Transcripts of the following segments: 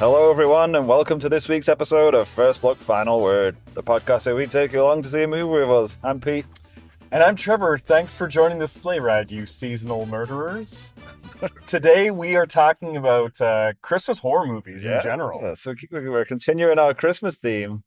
Hello, everyone, and welcome to this week's episode of First Look, Final Word, the podcast where we take you along to see a movie with us. I'm Pete. And I'm Trevor. Thanks for joining the sleigh ride, you seasonal murderers. Today we are talking about Christmas horror movies in general. So we're continuing our Christmas theme,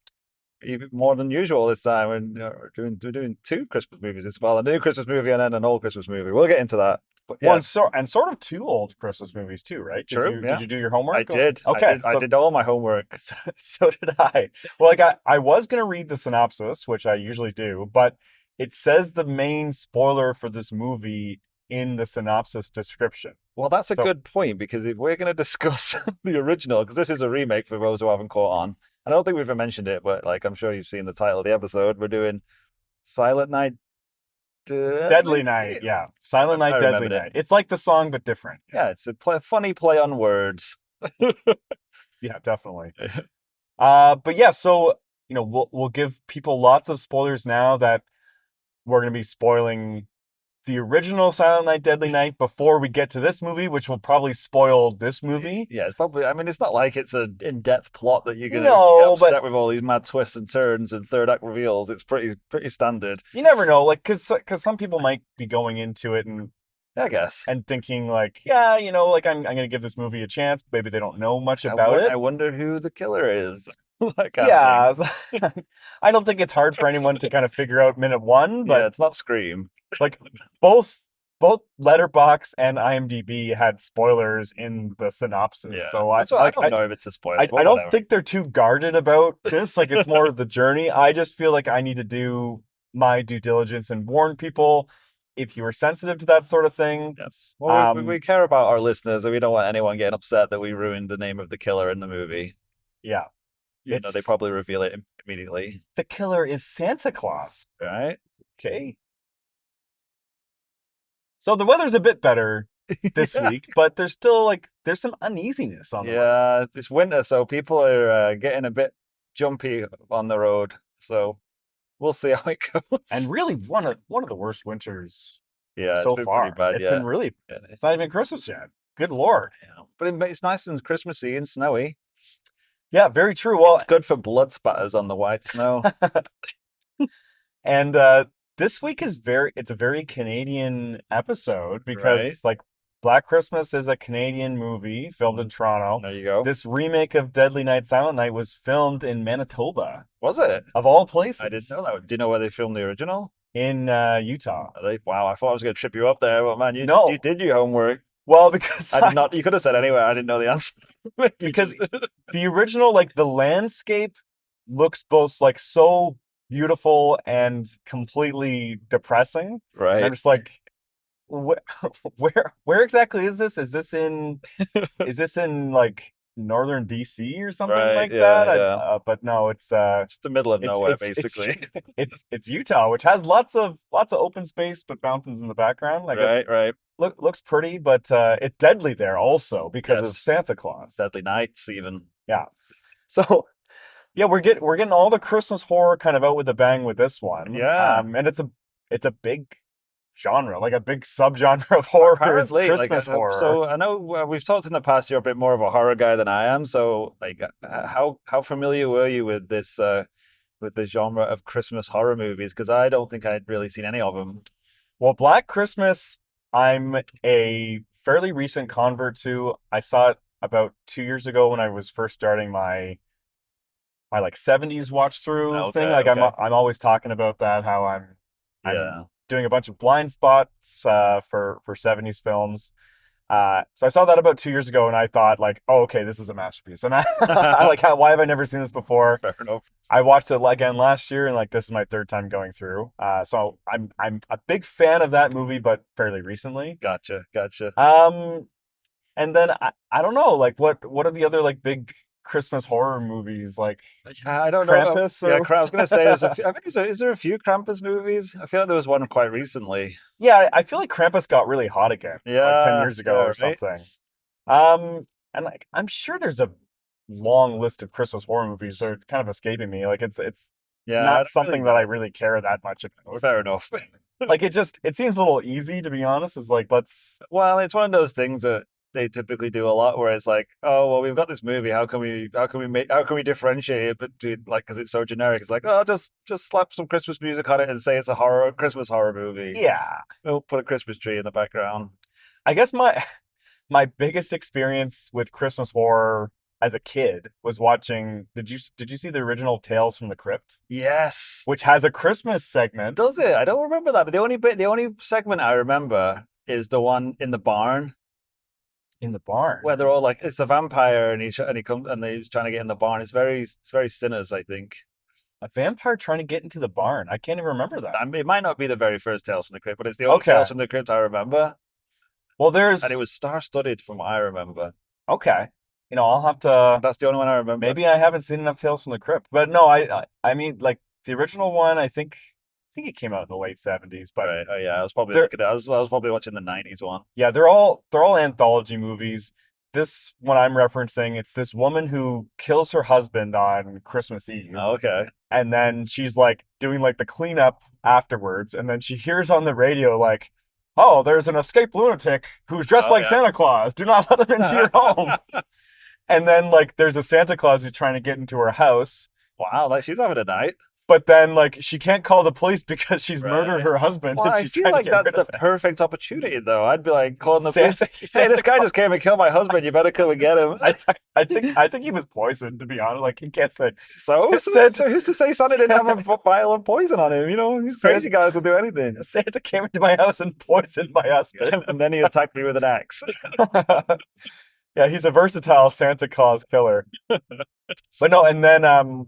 even more than usual this time. We're doing two Christmas movies this fall, a new Christmas movie and then an old Christmas movie. We'll get into that. But yeah. Well, and sort of two old Christmas movies too, right? True. Did you do your homework? I did. Okay. I did all my homework. So did I. Well, I was going to read the synopsis, which I usually do, but it says the main spoiler for this movie in the synopsis description. Well, that's a good point, because if we're going to discuss the original, because this is a remake for those who haven't caught on, I don't think we've ever mentioned it, but I'm sure you've seen the title of the episode. We're doing Silent Night. Deadly Night, yeah. Silent Night, Deadly Night. It's like the song, but different. Yeah, it's a funny play on words. Yeah, definitely. But yeah, so, we'll give people lots of spoilers now that we're going to be spoiling the original Silent Night, Deadly Night before we get to this movie, which will probably spoil this movie. Yeah, it's probably, it's not like it's an in-depth plot that you're going to get upset with all these mad twists and turns and third act reveals. It's pretty standard. You never know, because some people might be going into it and I guess. And thinking I'm going to give this movie a chance. Maybe they don't know much about it. I wonder who the killer is. Yeah. I don't think it's hard for anyone to kind of figure out minute one, but yeah, it's not Scream. Both Letterboxd and IMDb had spoilers in the synopsis. Yeah. So I don't know if it's a spoiler. I don't think they're too guarded about this. It's more of the journey. I just feel like I need to do my due diligence and warn people. If you are sensitive to that sort of thing. Yes. Well, we care about our listeners, and we don't want anyone getting upset that we ruined the name of the killer in the movie. Yeah. They probably reveal it immediately. The killer is Santa Claus. Right? Okay. So the weather's a bit better this week, but there's still there's some uneasiness on the road. Yeah, it's winter, so people are getting a bit jumpy on the road. So we'll see how it goes. And really, one of the worst winters. Yeah, so far. Bad, it's been really. It's not even Christmas yet. Good Lord. Yeah. But it's nice and Christmassy and snowy. Yeah, very true. Well, it's good for blood spatters on the white snow. And this week it's a very Canadian episode because Black Christmas is a Canadian movie filmed in Toronto. There you go. This remake of Deadly Night, Silent Night was filmed in Manitoba. Was it? Of all places. I didn't know that. Do you know where they filmed the original? In Utah. Wow, I thought I was going to trip you up there, but man, you did your homework. Well, because I did not. You could have said anyway. I didn't know the answer. Because the original, the landscape looks both so beautiful and completely depressing. Right. And I'm just where exactly is this? Is this in northern BC or something that? Yeah. But no, it's just the middle of nowhere, basically. It's Utah, which has lots of open space, but mountains in the background. Right. Looks pretty, but it's deadly there also because of Santa Claus. Deadly nights, even. Yeah. So. Yeah, we're getting all the Christmas horror kind of out with a bang with this one. Yeah. And it's a big genre, a big subgenre of horror is Christmas horror. So I know we've talked in the past, you're a bit more of a horror guy than I am. So how familiar were you with this with the genre of Christmas horror movies? Because I don't think I'd really seen any of them. Well, Black Christmas, I'm a fairly recent convert to. I saw it about 2 years ago when I was first starting my 70s watch through thing. I'm always talking about that, how I'm doing a bunch of blind spots for 70s films. So I saw that about 2 years ago, and I thought okay, this is a masterpiece. And why have I never seen this before? Fair enough. I watched it again last year, and this is my third time going through. So I'm a big fan of that movie, but fairly recently. Gotcha. And then I don't know, what are the other big Christmas horror movies? I don't Krampus? know. I was going to say, is there a few Krampus movies? I feel like there was one quite recently. Yeah, I feel like Krampus got really hot again. 10 years ago or something. And I'm sure there's a long list of Christmas horror movies that are kind of escaping me. It's not something that I really care that much about. Fair enough. It seems a little easy, to be honest. Well, it's one of those things that they typically do a lot, where it's like, oh well, we've got this movie. How can we differentiate it between, like, because it's so generic? It's like, oh, just slap some Christmas music on it and say it's a Christmas horror movie. Yeah. We'll put a Christmas tree in the background. I guess my biggest experience with Christmas horror as a kid was watching. Did you see the original Tales from the Crypt, Yes. which has a Christmas segment? Does it? I don't remember that, but the only segment I remember is the one in the barn In the barn. where they're all like, it's a vampire, and he comes and he's trying to get in the barn. It's very Sinners, I think. A vampire trying to get into the barn. I can't even remember that. I mean, it might not be the very first Tales from the Crypt, but it's the only Okay. Tales from the Crypt I remember, Well, there's and it was star-studded from what I remember. okay. I'll have to. That's the only one I remember. Maybe I haven't seen enough Tales from the Crypt, but no, I mean, like the original one. I think it came out in the late '70s, but Right. Oh yeah, I was probably They're- looking at. I was probably watching the '90s one. yeah, they're all anthology movies. This one I'm referencing, it's this woman who kills her husband on Christmas Eve, Oh, okay. and then she's like doing like the cleanup afterwards, and then she hears on the radio like, "Oh, there's an escaped lunatic who's dressed Oh, like yeah. Santa Claus. Do not let him into your home." And then like there's a Santa Claus who's trying to get into her house, Wow, like she's having a night. but then like she can't call the police because she's Right. murdered her husband. Well, and I she's feel trying to like get that's rid the of it. perfect opportunity, though. I'd be like calling the police. Santa- Hey, this guy just came and killed my husband. You better come and get him. I think he was poisoned, to be honest. Like he can't say. So who's to say Santa didn't have a vial of poison on him? You know, these crazy guys will do anything. Santa came into my house and poisoned my husband. And then he attacked me with an axe. Yeah, he's a versatile Santa Claus killer. But no, and then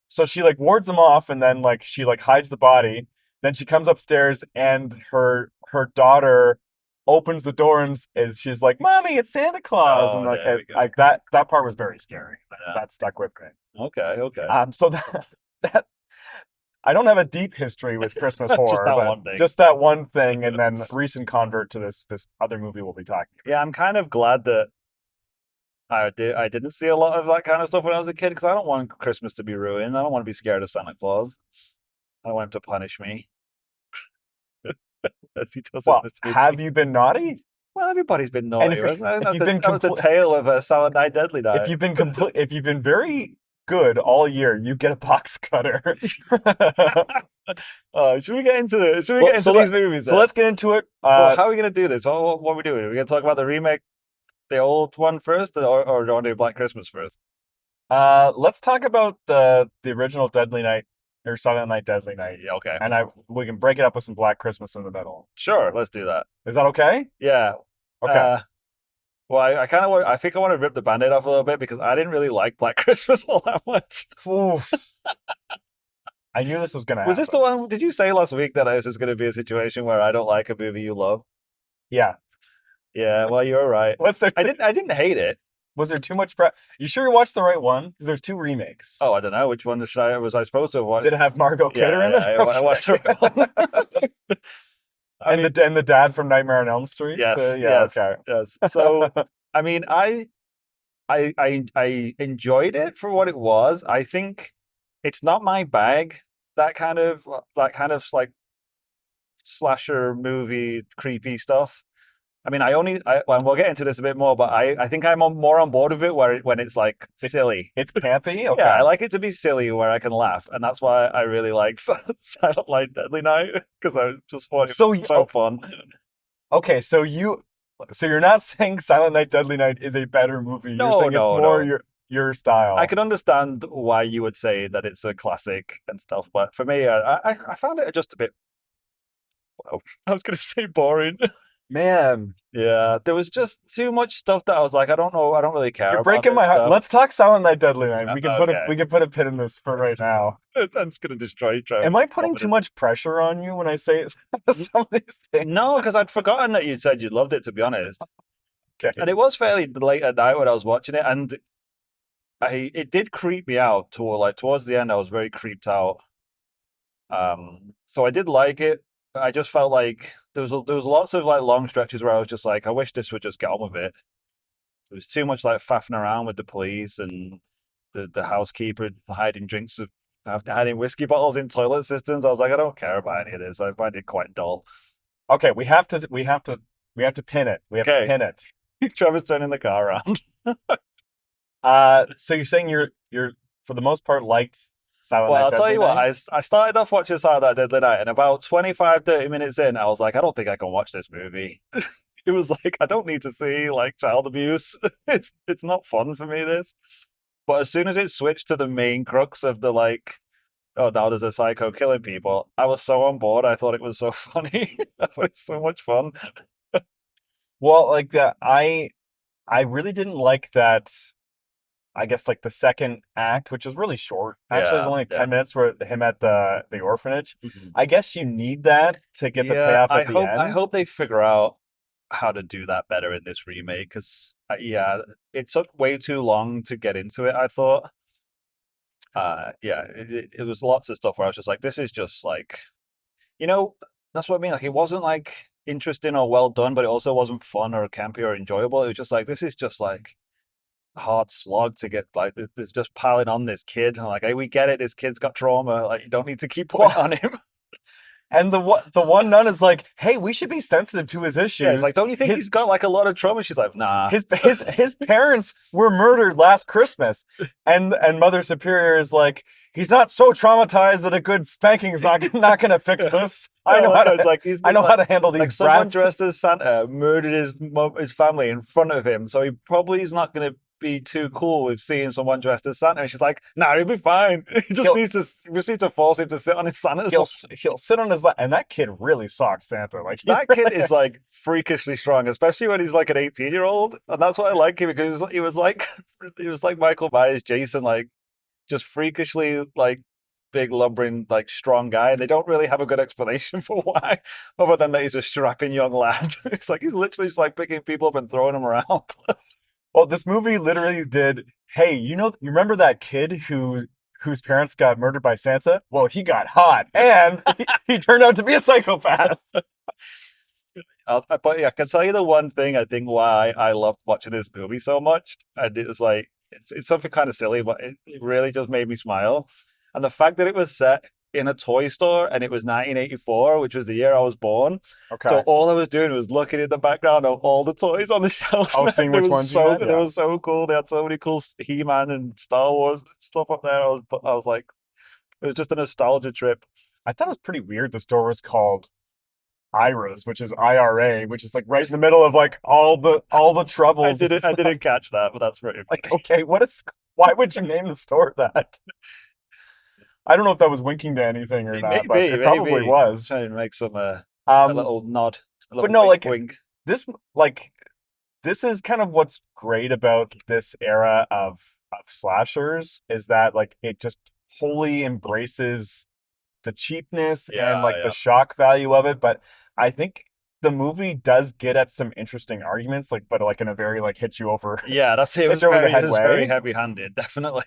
so she like wards him off, and then like she like hides the body. Then she comes upstairs, and her daughter opens the door and she's like, "Mommy, it's Santa Claus!" Oh, And like there we go. like that part was very scary. Yeah. That stuck with me. Okay. So that I don't have a deep history with Christmas horror, Just that but one thing. just that one thing, and then recent convert to this other movie we'll be talking about. Yeah, I'm kind of glad that I didn't see a lot of that kind of stuff when I was a kid, because I don't want Christmas to be ruined. I don't want to be scared of Santa Claus. I don't want him to punish me. As he does in Well, this movie. have you been naughty? Well, everybody's been naughty. if- Right? if That's you've been that was the tale of Silent Night, Deadly Night. If you've been very good all year, you get a box cutter. Should we get into these movies? So let's get into it. Well, how are we going to do this? What are we doing? Are we going to talk about the remake, the old one first, or do you want to do Black Christmas first? let's talk about the original Deadly Night or Silent Night, Deadly Night, Yeah, okay. and we can break it up with some Black Christmas in the middle. Sure, let's do that. Is that okay? Yeah. Okay. Well, I think I want to rip the Band-Aid off a little bit, because I didn't really like Black Christmas all that much. Oof. I knew this was gonna happen. Was this the one? Did you say last week that this is going to be a situation where I don't like a movie you love? Yeah. Yeah. Well, you're right. Was there I didn't hate it. was there too much prep? You sure you watched the right one? Because there's two remakes. Oh, I don't know which one was I supposed to have watched. Did it have Margot Kidder in it? I watched the right one. I mean, and the dad from Nightmare on Elm Street. yes, Yeah. yes, Okay. yes. So, I mean, I enjoyed it for what it was. I think it's not my bag. That kind of like slasher movie creepy stuff. I mean, well, we'll get into this a bit more, but I think I'm more on board with it when it's like silly. It's campy. Okay. Yeah, I like it to be silly where I can laugh, and that's why I really like Silent Night, Deadly Night, because I just thought it was so fun. Okay, so you're not saying Silent Night, Deadly Night is a better movie. You're No, saying no, it's more no. your style. I can understand why you would say that it's a classic and stuff, but for me, I found it just a bit. Well, I was going to say boring. Man, Yeah, there was just too much stuff that I was like, I don't know, I don't really care. you're about breaking this my heart. stuff. Let's talk Silent Night, Deadly Night. We can Okay. put a pin in this for right now. I'm just going to destroy you, Trevor. Am I putting too much pressure on you when I say some of these things? No, because I'd forgotten that you said you loved it, to be honest. Okay. And it was fairly late at night when I was watching it, and it did creep me out towards the end. I was very creeped out. So I did like it. I just felt like there was lots of like long stretches where I was just like, I wish this would just get on with it. There was too much like faffing around with the police and the housekeeper hiding hiding whiskey bottles in toilet cisterns. I was like, I don't care about any of this. I find it quite dull. Okay, we have to pin it. We have Okay. to pin it. Trevor's turning the car around. So you're saying you're for the most part liked Silent Well, Night, I'll tell Deadly you what, Night? I started off watching Saturday Night Deadly Night, and about 25, 30 minutes in, I was like, I don't think I can watch this movie. It was like, I don't need to see like child abuse. It's not fun for me, this. But as soon as it switched to the main crux of the like, oh, now there's a psycho killing people, I was so on board. I thought it was so funny. I thought it was so much fun. Well, like that, I really didn't like that. I guess like the second act, which was really short. Actually, it was Yeah, only like yeah. 10 minutes where him at the orphanage. Mhm. I guess you need that to get the Yeah, payoff at the I end. hope they figure out how to do that better in this remake because yeah, it took way too long to get into it. I thought, yeah, it was lots of stuff where I was just like, this is just like, you know, that's what I mean. Like, it wasn't like interesting or well done, but it also wasn't fun or campy or enjoyable. It was just like, this is just like a hard slog to get. Like, there's just piling on this kid. And like, hey, we get it. This kid's got trauma. Like, you don't need to keep putting it Well, on him. and the one nun is like, "Hey, we should be sensitive to his Yeah, it's issues. like, don't you think he's His got like a lot of trauma? She's like, nah. his parents were murdered last Christmas." And Mother Superior is like, "He's not so traumatized that a good spanking is not going to fix this. I know how It's to like he's I been know how like, to handle like these someone brats." dressed as Santa murdered his family in front of him, so he probably is not going to be too cool with seeing someone dressed as Santa. And she's like, "Nah, he'll be fine. He just He'll needs to. We just need to force him to sit on his Santa's lap." he'll sit on his lap, and that kid really socked Santa. Like he That kid is like freakishly strong, especially when he's like an 18-year-old, and that's what I like him because he was like he was like Michael Myers, Jason, like just freakishly like big, lumbering, like strong guy, and they don't really have a good explanation for why, other than that he's a strapping young lad. It's like he's literally just like picking people up and throwing them around. Well, this movie literally did. Hey, you remember that kid whose parents got murdered by Santa? Well, he got hot, and he turned out to be a psychopath. But yeah, I can tell you the one thing I think why I loved watching this movie so much, and it was like it's something kind of silly, but it really just made me smile. And the fact that it was set in a toy store and it was 1984, which was the year I was born. So Okay, all I was doing was looking in the background of all the toys on the shelves. I was seeing It which was ones you so had. they Yeah, were so cool. They had so many cool He-Man and Star Wars stuff up there. I was like, it was just a nostalgia trip. I thought it was pretty weird. The store was called IRA's, which is IRA, which is like right in the middle of like all the troubles and I stuff. didn't catch that, but that's pretty Like, funny. okay, what is? Why would you name the store that? I don't know if that was winking to anything or not, but it probably Maybe. was. Try and make some a Um, little nod, a but little no, wink, like wink. this, like this is kind of what's great about this era of slashers is that like it just wholly embraces the cheapness and Yeah, like the yeah, shock value of it. But I think the movie does get at some interesting arguments, like but like in a very like hit you over yeah. That's it. hit you over the It head was very way. heavy-handed, definitely.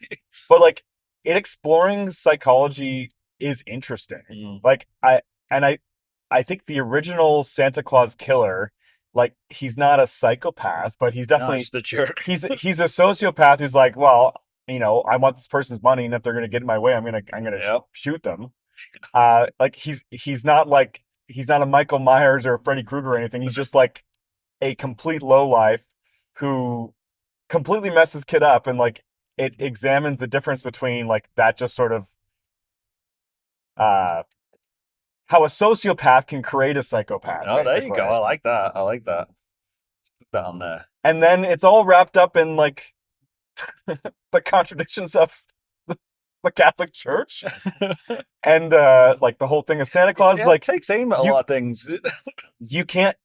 But like it exploring psychology is interesting. Mm. Like I think the original Santa Claus killer, like he's not a psychopath, but he's No, definitely just a jerk. he's a sociopath who's like, well, I want this person's money, and if they're gonna get in my way, I'm gonna Yep. shoot them. Like he's not a Michael Myers or a Freddy Krueger or anything. He's just like a complete lowlife who completely messes kid up, and like it examines the difference between like that just sort of uh how a sociopath can create a psychopath, Oh, there you go. basically. I like that. I like that. Put that on there. And then it's all wrapped up in like the contradictions of the Catholic Church and like the whole thing of Santa Claus. Yeah, it Like takes aim at a you lot of things. you can't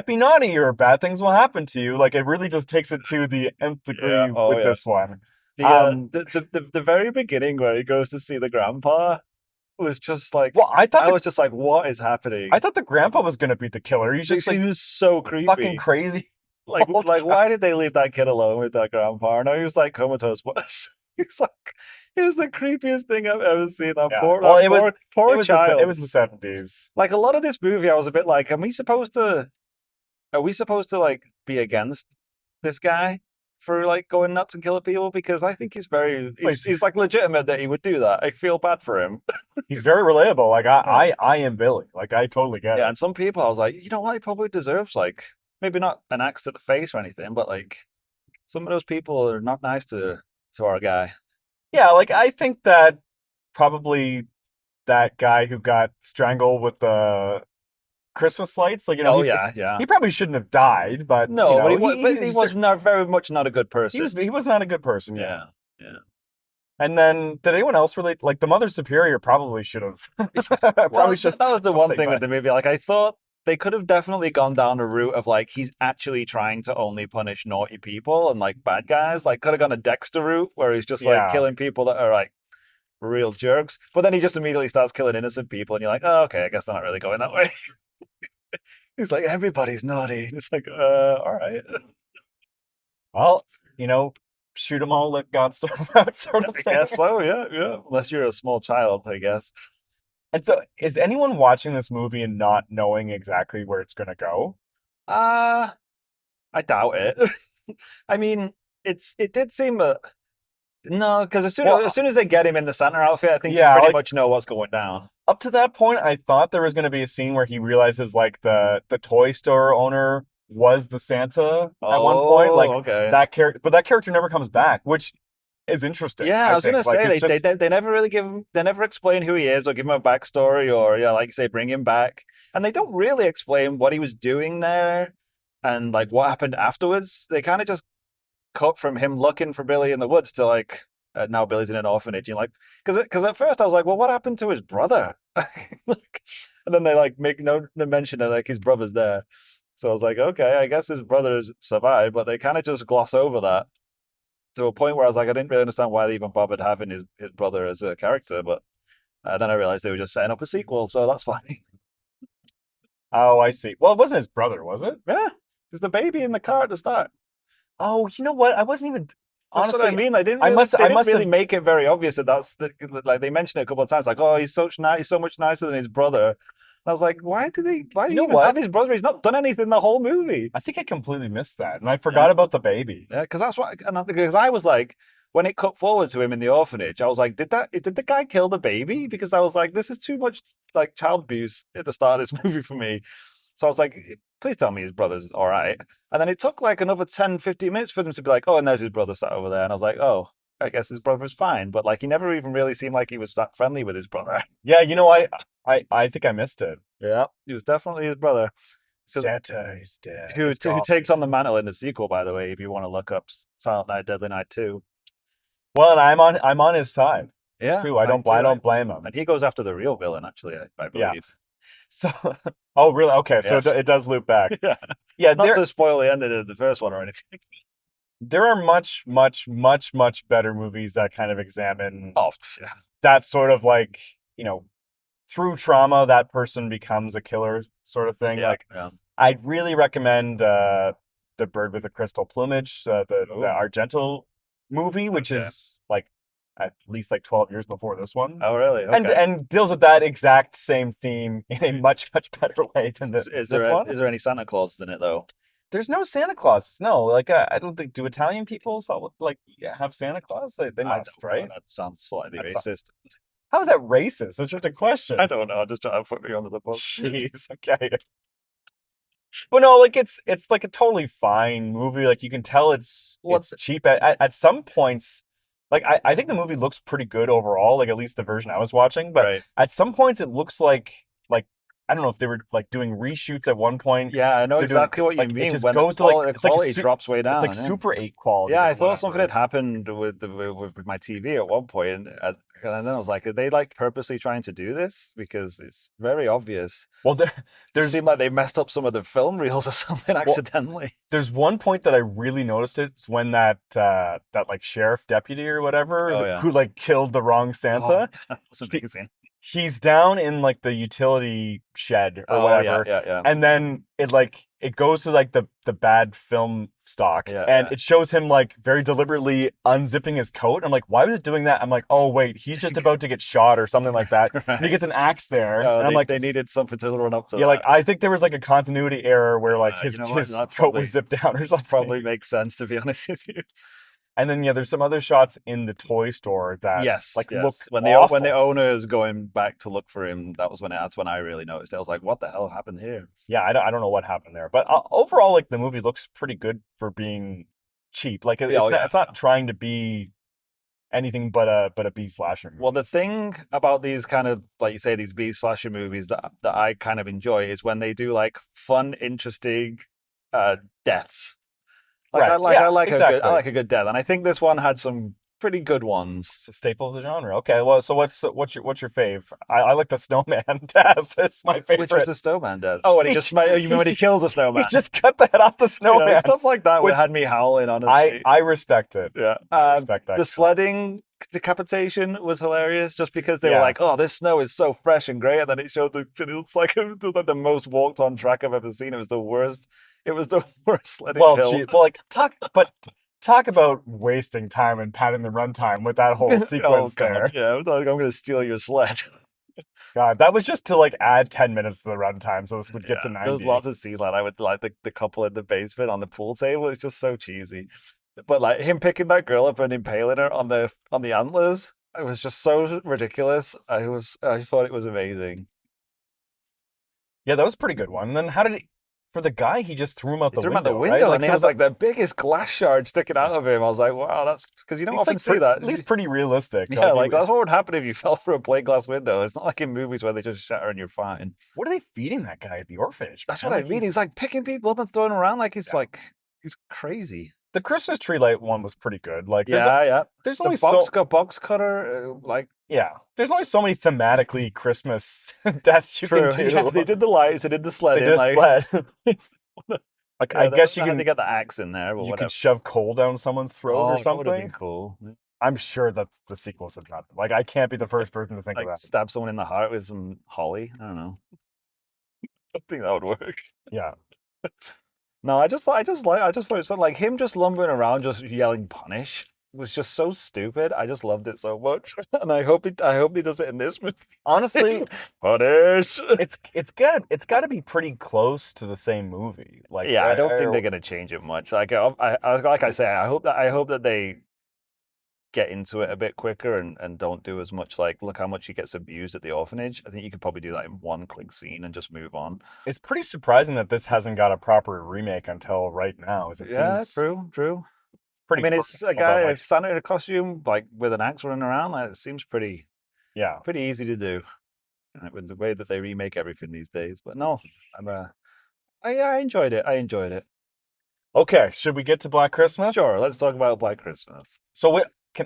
be naughty or bad things will happen to you. Like it really just takes it to the nth Yeah. degree Oh, with yeah. this one. The, Um, the very beginning where he goes to see the grandpa was just like, well, I was just like, what is happening? I thought the grandpa was gonna be the killer. He's just He like was so fucking creepy. crazy. Like, all the time. why did they leave that kid alone with that grandpa? No, he was like comatose. He was like, it was the creepiest thing I've ever seen. Yeah. Well, Poor child. it was the 70s. Like a lot of this movie, I was a bit like, are we supposed to like be against this guy for like going nuts and killing people? Because I think he's like legitimate that he would do that. I feel bad for him. He's very relatable. Like I am Billy. Like I totally get Yeah, it. and some people I was like, you know what, he probably deserves like maybe not an axe to the face or anything, but like some of those people are not nice to our guy. Yeah, like I think that probably that guy who got strangled with the Christmas lights, like Oh yeah, yeah. he probably shouldn't have died, but No, but he he's was not very much not a good he person. was not a good person, yeah. Yeah, yeah. And then did anyone else really like the Mother Superior probably should have Well, probably should that was have the one something, thing with but the movie. Like, I thought they could have definitely gone down a route of like he's actually trying to only punish naughty people and like bad guys. Like, could have gone a Dexter route where he's just like yeah. killing people that are like real jerks. But then he just immediately starts killing innocent people, and you're like, oh, okay, I guess they're not really going that way. He's like, everybody's naughty. It's like, all right. Well, shoot them all, let God sort them out, sort of I thing. guess so. Yeah, yeah. Unless you're a small child, I guess. And so, is anyone watching this movie and not knowing exactly where it's going to go? Uh I doubt it. I mean, it did seem no, because Well, as soon as they get him in the Santa outfit, I think you yeah, pretty like much know what's going down. up to that point, I thought there was going to be a scene where he realizes like the toy store owner was the Santa at one point, Oh, like okay. that character, but that character never comes back, which is interesting. Yeah, I I was gonna think like say it's just they never really give him they never explain who he is or give him a backstory or yeah, like you say, bring him back. And they don't really explain what he was doing there and like what happened afterwards. They kind of just cut from him looking for Billy in the woods to like now Billy's in an orphanage. You like because at first I was like, well, what happened to his brother? Like, and then they like make no mention of like his brother's there. So I was like, okay, I guess his brothers survived, but they kind of just gloss over that to a point where I was like, I didn't really understand why they even bothered having his brother as a character. But then I realized they were just setting up a sequel, so that's fine. oh, I see. Well, it wasn't his brother, was it? Yeah, there's the baby in the car at the start. Oh, you know what? I wasn't even That's what I honestly. mean. I They didn't must really have. make it very obvious that like they mentioned it a couple of times, like, oh, he's so much nicer than his brother. And I was like, why do You you know even have what? his brother? He's not done anything the whole movie. I think I completely missed that, and I Yeah, forgot about the baby. yeah, because because I was like, when it cut forward to him in the orphanage, I was like, did the guy kill the baby? Because I was like, this is too much like child abuse at the start of this movie for me. So I was like, please tell me his brother's all right. And then it took like another 10, 15 minutes for them to be like, oh, and there's his brother sat over there. And I was like, oh, I guess his brother's fine. But like, he never even really seemed like he was that friendly with his brother. Yeah, I think I missed it. Yeah, he was definitely his brother. 'Cause Santa is dead. who takes on the mantle in the sequel, by the way, if you want to look up Silent Night, Deadly Night 2. Well, and I'm on his side Yeah, too. mine too. I don't blame him. And he goes after the real villain, actually, I Yeah. believe. So, oh really? Okay, so Yes. it does loop back. Yeah. Yeah, Not to spoil the ending of the first one or anything. there are much better movies that kind of examine Oh, yeah. that sort of like through trauma that person becomes a killer sort of thing. Yeah. Like Yeah. I'd really recommend the Bird with the Crystal Plumage, the Ooh. Argento movie, which Okay. is like at least like 12 years before this one. Oh, really? Okay. And deals with that exact same theme in a much better way than Is this one. there any Santa Clauses in it though? There's no Santa Claus. No, like I don't think do Italian people like have Santa Claus? They I must, don't know. right? That sounds slightly That's racist. How is that racist? That's just a question. I don't know. I'm just trying to put me under the bus. Jeez, okay. But no, like it's like a totally fine movie. Like you can tell it's cheap at some points. Like I think the movie looks pretty good overall, like at least the version I was watching. But Right. at some points it looks like I don't know if they were like doing reshoots at one point. Yeah, I know They're doing exactly what you like mean. it just When goes to the like it's like a quality drops way down. it's like Yeah. Super 8 quality. Yeah, or I thought something had whatever. happened with my TV at one point, and then I was like, are they like purposely trying to do this? Because it's very obvious. Well, It there's seemed like they messed up some of the film reels or something accidentally. there's one point that I really noticed it. It's when that like sheriff deputy or whatever Oh, yeah. who like killed the wrong Santa. Oh, that was amazing. He's down in like the utility shed or Oh, whatever. yeah. And then it goes to like the bad film stock Yeah, and yeah. it shows him like very deliberately unzipping his coat. I'm like, why was it doing that? I'm like, oh wait, he's just about to get shot or something like that. And he gets an axe there. Oh, and I'm like, they needed something to run up to yeah, that. like I think there was like a continuity error where like You know what? his That coat was zipped down or something. probably makes sense, to be honest with you. And then there's some other shots in the toy store that Yes, like look yes. When the awful. owner is going back to look for him, that's when I really noticed. I was like, "What the hell happened here?" Yeah, I don't know what happened there, but overall, like the movie looks pretty good for being cheap. Like Yeah, oh yeah. it's not trying to be anything but a B slasher Well, movie. the thing about these kind of, like you say, these B slasher movies that I kind of enjoy is when they do like fun, interesting uh deaths. Like Right? Yeah, I exactly. like a good death, and I think this one had some pretty good ones. It's a staple of the genre. Okay, well, so what's your fave? I like the snowman death. It's my Which was favorite. the snowman dead? Oh, and he He, just j- you mean when he kills a he snowman? just cut the head off the Yeah, snowman, stuff like that would which had me howling, honestly. I respect it. Yeah. I respect that The call. sledding decapitation was hilarious just because they were Yeah. like, oh, this snow is so fresh and great. And then it showed it looks like it was like the most walked on track I've ever seen. It was the worst. It was the worst sledding Well, hill. gee, well, like talk about wasting time and padding the runtime with that whole Oh, sequence God. there. Yeah. I was like, I'm going to steal your sled. God, that was just to like add 10 minutes to the runtime so this would get to Yeah. There was 90. lots of scenes like I would like the couple in the basement on the pool table. It's just so cheesy. But like him picking that girl up and impaling her on the antlers, it was just so ridiculous. I thought it was amazing. Yeah, that was a pretty good one. And then how did he, for the guy, he just threw him out He the threw him out the window, right? window, Like, and he so has was that, like the biggest glass shard sticking out of him. I was like, wow, that's because you don't he's often like see that. at least pretty realistic. Yeah, Like, like that's what would happen if you fell through a plate glass window. It's not like in movies where they just shatter and you're fine. what are they feeding that guy at the orphanage, That's man? what I Like mean. He's like picking people up and throwing them around yeah. he's crazy. The Christmas tree light one was pretty good. Like, Yeah, yeah. there's The only so box cutter, like yeah, there's only so many thematically Christmas deaths you can true. Yeah, do. they did the lights, they did the They sledding, just like sled. Like, I yeah, guess they had to get the axe in there, but you could whatever. shove coal down someone's throat or Oh, that would have been something. cool. I'm sure that the sequels have not. Like, I can't be the first person to think of Like that. stab someone in the heart with some holly. I don't know. I think that would work. Yeah. No, I just thought it was fun. Like him just lumbering around, just yelling "punish" was just so stupid. I just loved it so much, and I hope he does it in this movie. Honestly, Punish. it's got to be pretty close to the same movie. Like, Yeah, I don't think they're gonna change it much. Like I say, I hope that they get into it a bit quicker and don't do as much like look how much he gets abused at the orphanage. I think you could probably do that in one quick scene and just move on. it's pretty surprising that this hasn't got a proper remake until right now. As it Yeah, seems true, true. I pretty mean, it's a about guy, a like Santa in a costume, like with an axe running around. Like, it seems yeah. pretty easy to do with the way that they remake everything these days. But no, I enjoyed it. I enjoyed it. Okay, should we get to Black Sure, Christmas? let's talk about Black Christmas. So,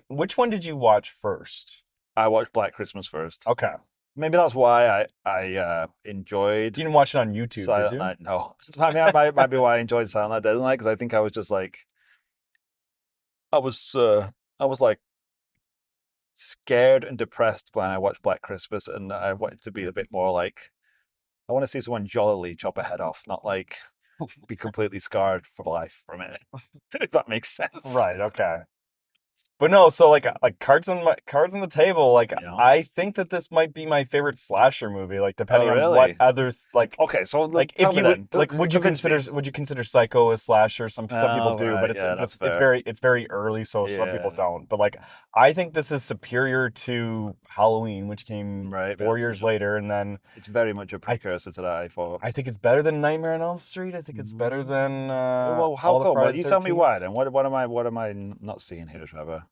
which one did you watch first? I watched Black Christmas first. Okay, Maybe that's why I enjoyed you didn't watch it on YouTube, did Silent you? Night. No, I mean, might be why I enjoyed Silent Night, Deadly Night, because I think I was just like, I was, I was like scared and depressed when I watched Black Christmas, and I wanted to be a bit more like, I want to see someone jollily chop a head off, not like be completely scarred for life from it. If that makes sense. Right. Okay. But no, so like cards on the table. Like Yeah. I think that this might be my favorite slasher movie. Like Oh, depending on what really? other like Okay, so like tell if me you then. would like would you consider Psycho a slasher? Some people Oh, do, but right. Yeah, that's fair. it's very early, so some people Yeah. don't. But like I think this is superior to Halloween, which came Right. 4 years later, and then It's very much a precursor to that, I thought. I think it's better than Nightmare on Elm Street. I think it's better than Well, how all the come? Well, Friday you the tell me why 13th. then. What am I not seeing here, Trevor?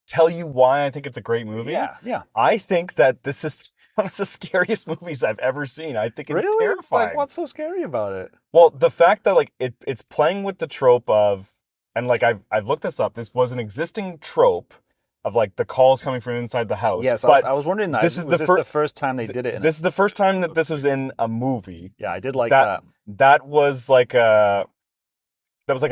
Tell you why I think it's a great movie. Yeah, yeah. I think that this is one of the scariest movies I've ever seen. I think it's Really? terrifying. Like, what's so scary about it? Well, the fact that like it's playing with the trope of, and like I've looked this up. This was an existing trope of like the calls coming from inside the house. Yes, but I was wondering that. this is Was the this the first time they did it in this is the first time that this was in a movie. Yeah, I did like that. that. That was like a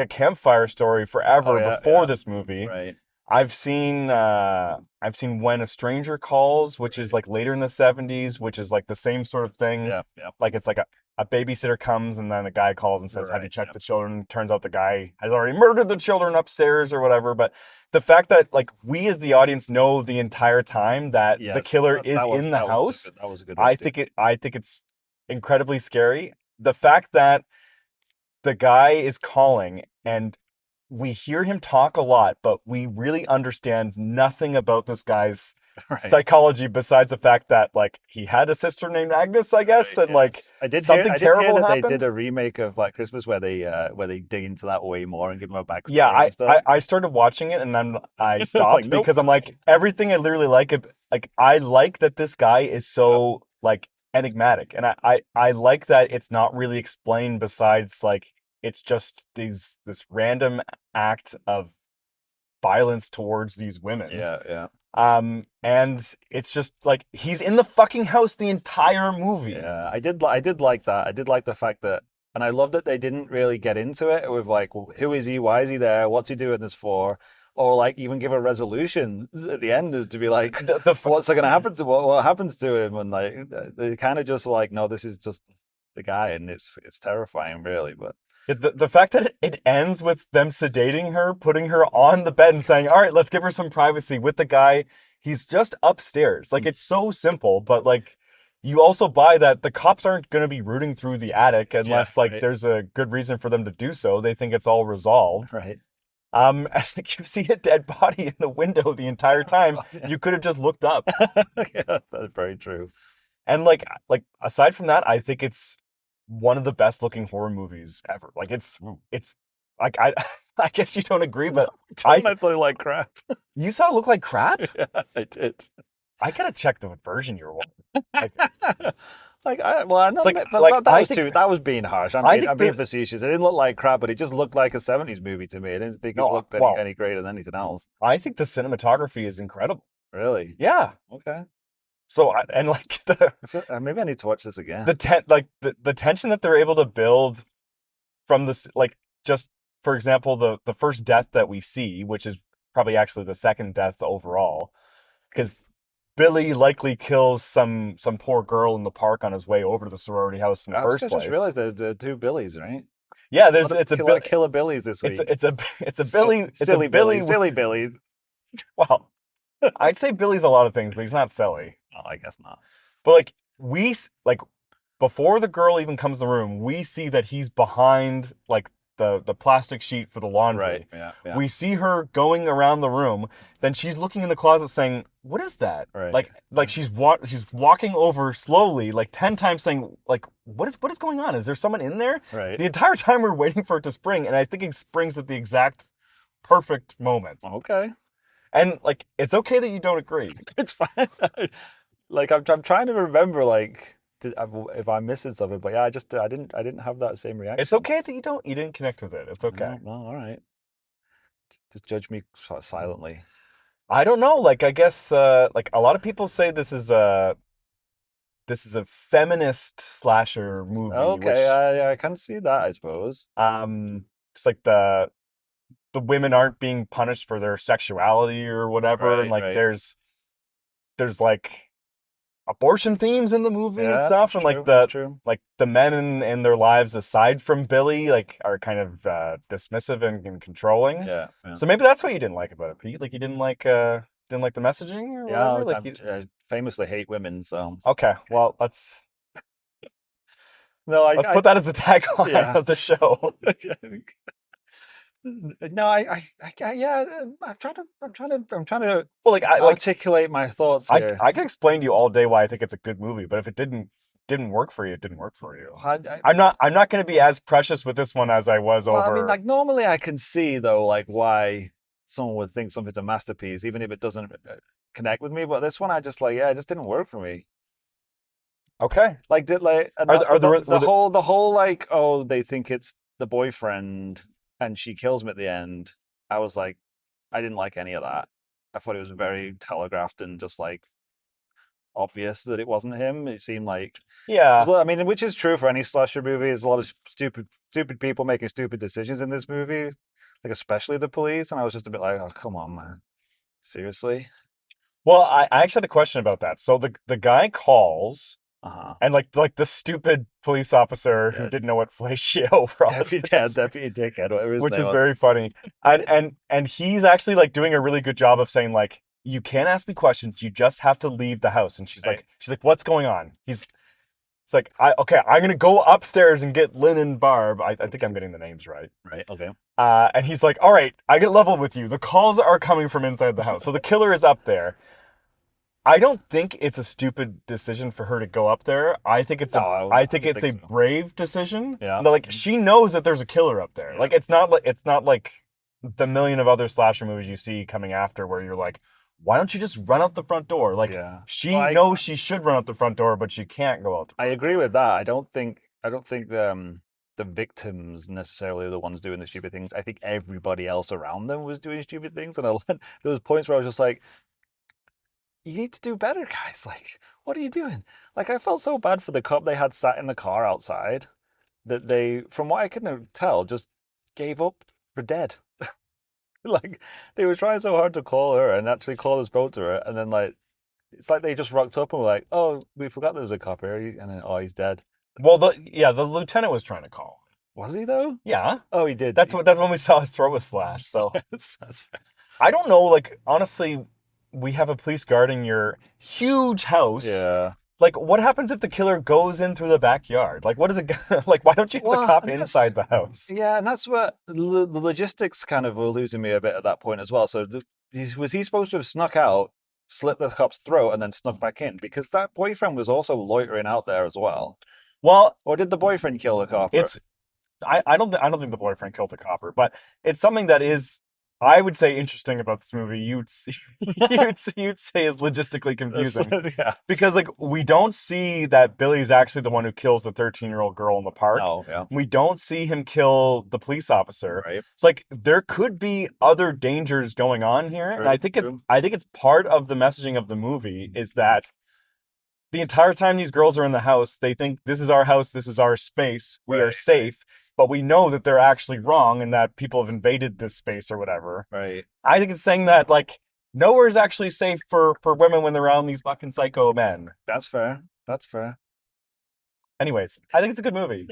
campfire story forever Oh, yeah, before yeah. this movie. Right. I've seen When a Stranger Calls, which is like later in the 70s, which is like the same sort of thing. Yeah, yeah. Like it's like a babysitter comes and then a guy calls and says, "Have you Right, checked yeah. the children?" Turns out the guy has already murdered the children upstairs or whatever. But the fact that like we as the audience know the entire time that the Yes, killer that is was in the that was house, a good, that was a good way to do it. I think it's incredibly scary. The fact that the guy is calling and we hear him talk a lot, but we really understand nothing about this guy's Right. psychology besides the fact that like he had a sister named Agnes, I guess, Right, and like yes. I did hear. something I did hear terrible that they did happened. a remake of Black Christmas where they dig into that way more and give him a Yeah, backstory and stuff. I started watching it and then I It's like stopped nope. because I'm like everything I literally like it. Like I like that this guy is so like enigmatic, and I like that it's not really explained besides like it's just this random act of violence towards these women. Yeah, yeah, And it's just like he's in the fucking house the entire movie. yeah. I did like that. I did like the fact that, and I love that they didn't really get into it with like, well, who is he? Why is he there? What's he doing this for? Or like even give a resolution at the end, is to be like, what's going to happen to what happens to him? And like they kind of just like, no, this is just the guy, and it's terrifying, really. But The fact that it ends with them sedating her, putting her on the bed and saying, all right, let's give her some privacy with the guy. He's just upstairs. Like, it's so simple, but like, you also buy that the cops aren't going to be rooting through the attic unless like right, there's a good reason for them to do so. They think it's all resolved. right. And like, you see a dead body in the window the entire time. You could have just looked up. Yeah, that's very true. And like aside from that, I think it's one of the best looking horror movies ever. Like it's like I guess you don't agree, but I thought it like crap. you thought it looked like crap? Yeah, I did. I gotta check the version you're watching. Like, Well, I know, like but like that I was think too. That was being harsh. I think I'm being facetious. It didn't look like crap, but it just looked like a '70s movie to me. I didn't think it no, looked well, any greater than anything else. I think the cinematography is incredible. Really? Yeah. Okay. So and like Maybe I need to watch this again. the tension that they're able to build from this, like just for example the first death that we see, which is probably actually the second death overall, because Billy likely kills some poor girl in the park on his way over to the sorority house in the first I place. just realized there are two Billies, right? Yeah, it's a killer Billies this week. it's a Billy, it's silly a Billy. silly Billies. Well, I'd say Billy's a lot of things, but he's not silly. Oh, I guess not. But like like before the girl even comes in the room, we see that he's behind like the plastic sheet for the laundry. Right. Yeah. Yeah. We see her going around the room. Then she's looking in the closet saying, "What is that?" Right. Like she's walking over slowly, like 10 times, saying, like, what is going on? Is there someone in there? Right. The entire time we're waiting for it to spring, and I think it springs at the exact perfect moment. Okay. And like, it's okay that you don't agree. It's fine. Like I'm trying to remember like if I'm missing something, but yeah, I didn't have that same reaction. It's okay that you didn't connect with it. It's okay. No, all right. Just judge me sort of silently. I don't know. Like, I guess like a lot of people say this is a feminist slasher movie. Okay, Which, I can see that, I suppose. it's like the women aren't being punished for their sexuality or whatever, Right, and like right. there's like abortion themes in the movie and Yeah, stuff, that's and true, like that's true. the men in their lives aside from Billy like are kind of dismissive and controlling. Yeah, yeah. So maybe that's what you didn't like about it, Pete. Like you didn't like the messaging or Yeah, whatever. Like I famously hate women, so okay, well let's no, put that as the tagline yeah. of the show. No, yeah. I'm trying to Well, like articulate my thoughts here. I can explain to you all day why I think it's a good movie, but if it didn't work for you, it didn't work for you. I'm not going to be as precious with this one as I was well, over. I mean, like normally I can see though, like why someone would think something's a masterpiece, even if it doesn't connect with me. But this one, I just like, yeah, it just didn't work for me. Okay, Like, did like the whole like, oh, they think it's the boyfriend and she kills him at the end. I was like, I didn't like any of that. I thought it was very telegraphed and just like obvious that it wasn't him. It seemed like, yeah. I mean, which is true for any slasher movie. There's a lot of stupid people making stupid decisions in this movie, like especially the police. And I was just a bit like, oh, come on, man, seriously. Well, I actually had a question about that. So the guy calls, and like the stupid police officer who didn't know what fellatio was, deputy dickhead, whatever his which name is was. very funny. And he's actually like doing a really good job of saying like, you can't ask me questions. You just have to leave the house. And she's like, what's going on? It's like, I'm gonna go upstairs and get Lynn and Barb. I think I'm getting the names right. Right. Okay. And he's like, all right, I get level with you. The calls are coming from inside the house. So the killer is up there. I don't think it's a stupid decision for her to go up there. No, I I think don't it's a think so. brave decision. Yeah. Like she knows that there's a killer up there. Yeah. Like it's not like the million of other slasher movies you see coming after where you're like, why don't you just run out the front door? Like Yeah. she Well, knows she should run out the front door, but she can't go out the I front. agree with that. I don't think the victims necessarily are the ones doing the stupid things. I think everybody else around them was doing stupid things, and there was points where I was just like, "You need to do better, guys! Like, what are you doing?" Like, I felt so bad for the cop they had sat in the car outside that they, from what I can tell, just gave up for dead. Like, they were trying so hard to call her and actually call and spoke to her, and then like it's like they just rocked up and were like, "Oh, we forgot there was a cop here," and then he's dead. Well, the lieutenant was trying to call. Was he though? Yeah. Oh, he did. That's when we saw his throat was slashed. So Yes, that's fair. I don't know, like honestly, we have a police guarding your huge house. Yeah. Like, what happens if the killer goes in through the backyard? Like, what is it? Like, why don't you have the Well, cop and inside the house? yeah, and that's what the logistics kind of were losing me a bit at that point as well. So was he supposed to have snuck out, slit the cop's throat, and then snuck back in? Because that boyfriend was also loitering out there as well. Well, Or did the boyfriend kill the cop? it's I don't think the boyfriend killed the copper, but it's something that is, I would say, interesting about this movie. You'd say is logistically confusing Yeah. because like we don't see that Billy's actually the one who kills the 13-year-old girl in the park. Oh, yeah. We don't see him kill the police officer. Right. It's like there could be other dangers going on here, and True, true. I think it's part of the messaging of the movie is that the entire time these girls are in the house, they think this is our house, this is our space, we are Right. safe, but we know that they're actually wrong and that people have invaded this space or whatever. Right. I think it's saying that like nowhere is actually safe for women when they're around these fucking psycho men. That's fair. That's fair. Anyways, I think it's a good movie.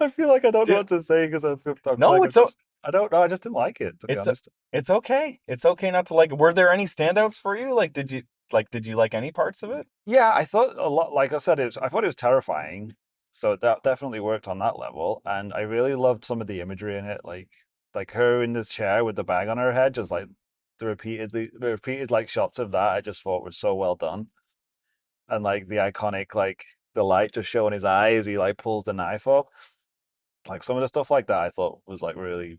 I feel like I don't know Dude. what to say because I feel No, like it's so I don't know. I just didn't like it, to be it's honest. it's okay. It's okay not to like it. Were there any standouts for you? Like did you like any parts of it? Yeah, I thought a lot. Like I said, I thought it was terrifying. So that definitely worked on that level, and I really loved some of the imagery in it, like her in this chair with the bag on her head, just like the repeated like shots of that. I just thought was so well done, and like the iconic like the light just showing his eyes, he like pulls the knife up. Like some of the stuff like that, I thought was like really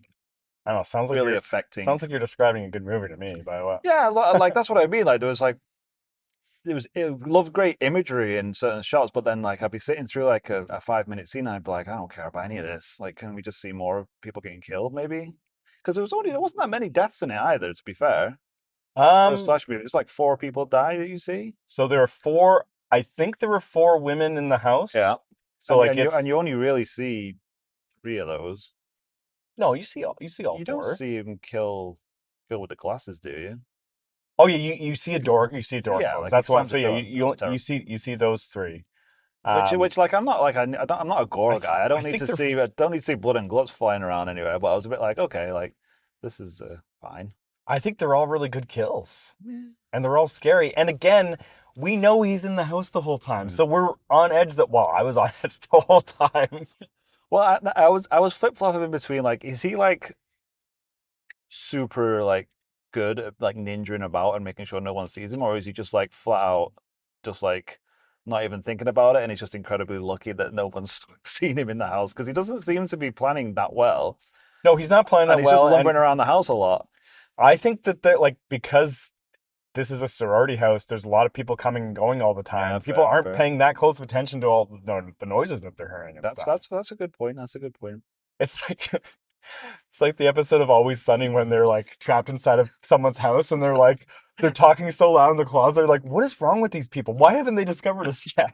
I don't know, really affecting. sounds like you're describing a good movie to me, by the way. Yeah, like that's what I mean. Like there was like it loved great imagery in certain shots, but then like I'd be sitting through like a 5 minute scene and I'd be like, I don't care about any of this. Like, can we just see more people getting killed, maybe? Because there wasn't that many deaths in it either. To be fair, for a Um slash movie, it's like 4 people die that you see. So there are four. I think there were four women in the house. Yeah. So and, like and it's you only really see 3 of those. no, you see all You don't four. see him kill with the glasses, do you? Oh yeah, you see a door. You see a door Yeah, close. like That's he one. slams So the yeah, door. That's terrible. you see those three. Which like I'm not like I'm not a gore th- guy. I don't I need think to they're- see I don't need to see blood and guts flying around anywhere. But I was a bit like, okay, like this is fine. I think they're all really good kills, Yeah. and they're all scary. And again, we know he's in the house the whole time, Mm. so we're on edge. I was on edge the whole time. Well, I was flip flopping in between. Like, is he like super like good at like ninjaing about and making sure no one sees him, or is he just like flat out just like not even thinking about it, and he's just incredibly lucky that no one's seen him in the house because he doesn't seem to be planning that well, No, he's not playing and that he's just well. lumbering And around the house a lot. I think that they're like because this is a sorority house. There's a lot of people coming and going all the time. Yeah, People fair, aren't fair. paying that close of attention to all the noises that they're hearing and stuff. That's a good point. That's a good point. It's like it's like the episode of Always Sunny when they're like trapped inside of someone's house and they're talking so loud in the closet. They're like, what is wrong with these people? Why haven't they discovered us yet?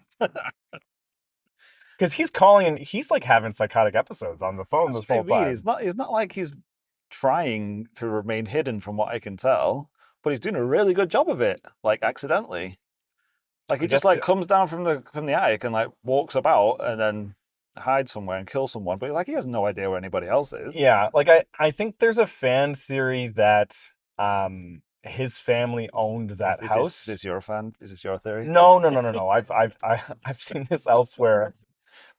Because he's calling and he's like having psychotic episodes on the phone That's this what I whole mean. time. It's not like he's trying to remain hidden from what I can tell, but he's doing a really good job of it, like accidentally. Like he I just guess like comes down from the attic and like walks about and then hides somewhere and kills someone, but like he has no idea where anybody else is. yeah, like I think there's a fan theory that his family owned that Is this house. this your fan? Is this your theory? No, no, no, no, no. I've seen this elsewhere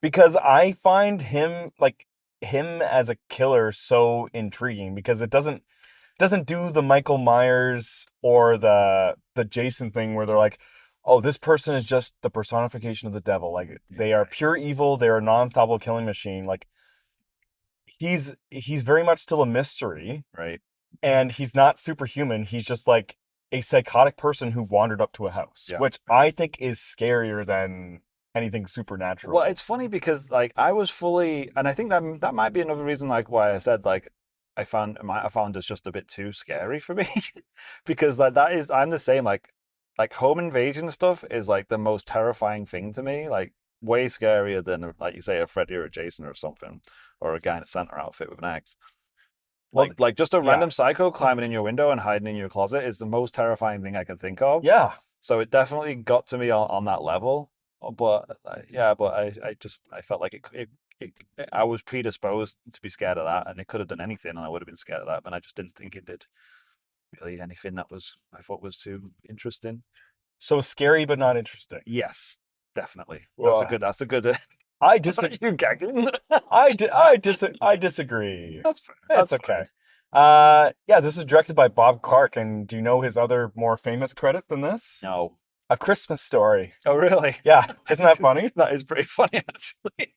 because I find him as a killer so intriguing because it doesn't do the Michael Myers or the Jason thing where they're like, oh, this person is just the personification of the devil. Like they are pure evil. They're a non-stoppable killing machine. Like he's very much still a mystery, Right. and he's not superhuman. He's just like a psychotic person who wandered up to a house, Yeah. which I think is scarier than anything supernatural. Well, it's funny because like I was fully, and I think that might be another reason like why I said like I found this just a bit too scary for me because like that is I'm the same like home invasion stuff is like the most terrifying thing to me, like way scarier than like you say a Freddy or a Jason or something or a guy in a Santa outfit with an axe. Like, Like just a yeah, random psycho climbing in your window and hiding in your closet is the most terrifying thing I can think of. yeah. So it definitely got to me on that level. But yeah, but I just I felt like it I was predisposed to be scared of that, and it could have done anything, and I would have been scared of that. But I just didn't think it did really anything that was I thought was too interesting. So scary but not interesting. Yes, definitely. That's a Ugh. good. That's a good. I Are disagree. you gagging? I disagree. That's fair. It's That's okay. fine. Yeah, this is directed by Bob Clark, and do you know his other more famous credit than this? No. A Christmas Story. Oh, really? Yeah, isn't that funny? That is pretty funny, actually.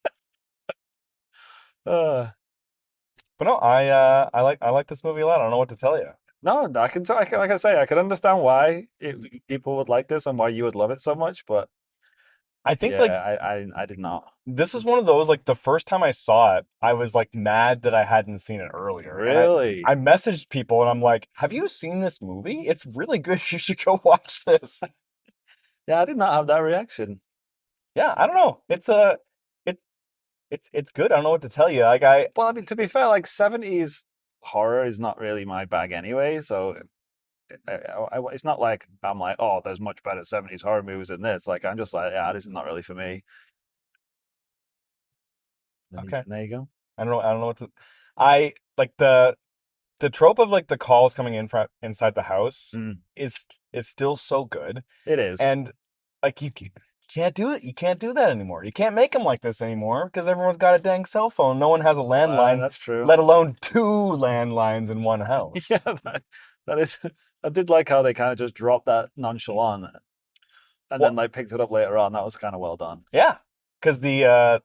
Uh, But no, I like this movie a lot. I don't know what to tell you. no, I can, like I say, I can understand why people would like this and why you would love it so much, but I think like yeah, I did not. this is one of those like the first time I saw it, I was like mad that I hadn't seen it earlier. And Really? I messaged people and I'm like, "Have you seen this movie? It's really good. You should go watch this." Yeah, I did not have that reaction. Yeah, I don't know. It's it's good. I don't know what to tell you. Like Well, I mean, to be fair, like 70s horror is not really my bag anyway, so it's not like I'm like, oh, there's much better 70s horror movies than this. Like, I'm just like, yeah, this is not really for me. okay. There you go. I don't know what to I like the trope of like the calls coming in from inside the house Mm, is still so good. it is. And like can't do it. You can't do that anymore. You can't make them like this anymore because everyone's got a dang cell phone. No one has a landline, That's true. let alone two landlines in one Yeah, house. that is. I did like how they kind of just dropped that nonchalant and then Well, like picked it up later on. That was kind of well done. yeah, because the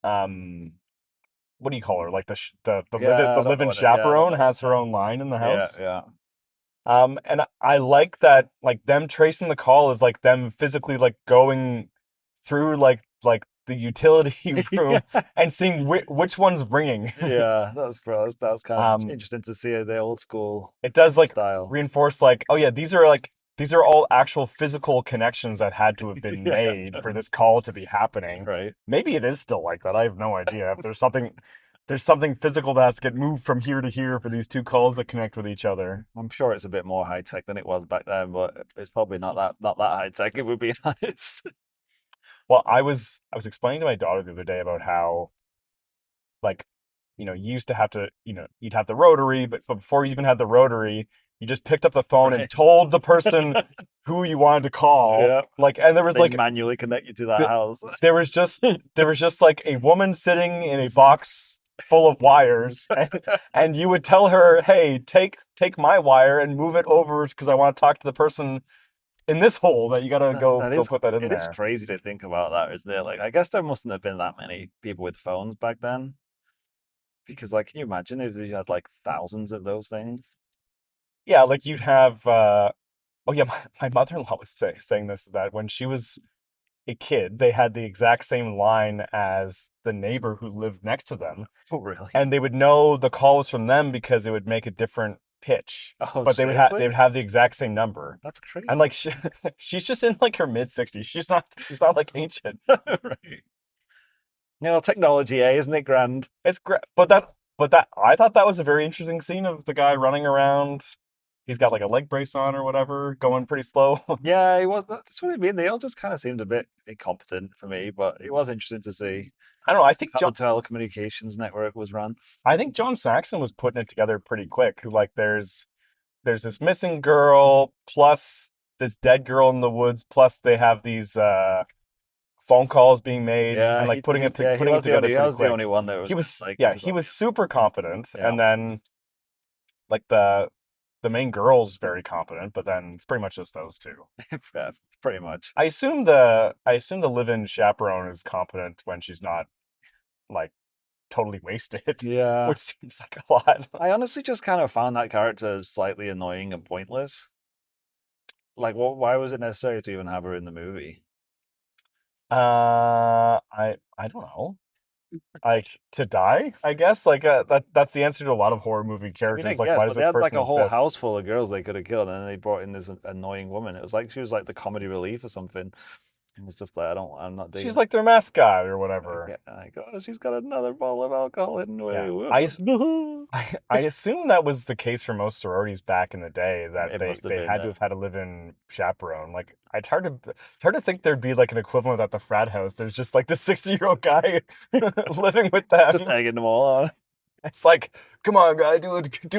um what do you call her? Like Yeah, I the don't know live-in what it. Yeah, I don't chaperone know. has her own line in the Yeah, house. yeah. And I like that, like them tracing the call is like them physically like going through like the utility room Yeah, and seeing which one's ringing. yeah. That was kind of Um, interesting to see the old school it does like style. reinforce like, oh yeah, these are all actual physical connections that had to have been Yeah, made for this call to be happening. right. Maybe it is still like that. I have no idea. If there's something physical that has to get moved from here to here for these two calls to connect with each other. I'm sure it's a bit more high tech than it was back then, but it's probably not that high tech. If we're being honest. Well, I was explaining to my daughter the other day about how like you used to have to you'd have the rotary, but before you even had the rotary, you just picked up the phone and Right. told the person who you wanted to call. Yeah. Like, and there was They like manually connect you to that th- house. there was just like a woman sitting in a box full of wires, and you would tell her, "Hey, take my wire and move it over because I want to talk to the person in this hole that you gotta That go is put that in it is there." crazy to think about that, isn't it? Like I guess there mustn't have been that many people with phones back then. Because like can you imagine if you had like thousands of those things? Yeah, like you'd have. Oh yeah, my mother-in-law was saying this that when she was a kid, they had the exact same line as the neighbor who lived next to them, Oh really? and they would know the call was from them because it would make a different pitch, Oh but they seriously? would have the exact same number. That's And crazy. like she's just in like her mid-60s. She's not like ancient. Right. You know, technology, isn't it grand? It's great, but that I thought that was a very interesting scene of the guy running around. He's got like a leg brace on or whatever, going pretty slow. Yeah, it was that's what I mean. They all just kind of seemed a bit incompetent for me, but it was interesting to see I don't know. how the telecommunications network was run. I think John Saxon was putting it together pretty quick. Like there's this missing girl plus this dead girl in the woods plus they have these phone calls being made Yeah, and like putting it he putting it was the together only he pretty was the only quick. one that was He just was like, yeah, this is he was super competent, yeah. and then like the main girl's very competent, but then it's pretty much just those two. Yeah, pretty much. I assume the live-in chaperone is competent when she's not like totally wasted, Yeah. which seems like a lot. I honestly just kind of found that character slightly annoying and pointless. Like, why was it necessary to even have her in the movie? I don't know. Like to die, I guess. Like that's the answer to a lot of horror movie I mean, I characters. Like, guess, why does but they this had like person a whole exist? house full of girls they could have killed, and then they brought in this annoying woman. It was like she was like the comedy relief or something. And it's just like, I'm not She's digging like their mascot or it. whatever. Like, oh, she's got another bottle of alcohol hidden Yeah, away. I assume that was the case for most sororities back in the day, that It they must have they been. had to have had a live-in chaperone. Like it's hard to think there'd be like an equivalent at the frat house. There's just like the 60-year-old guy living with them. Just egging them all on. It's like, come on, guy, do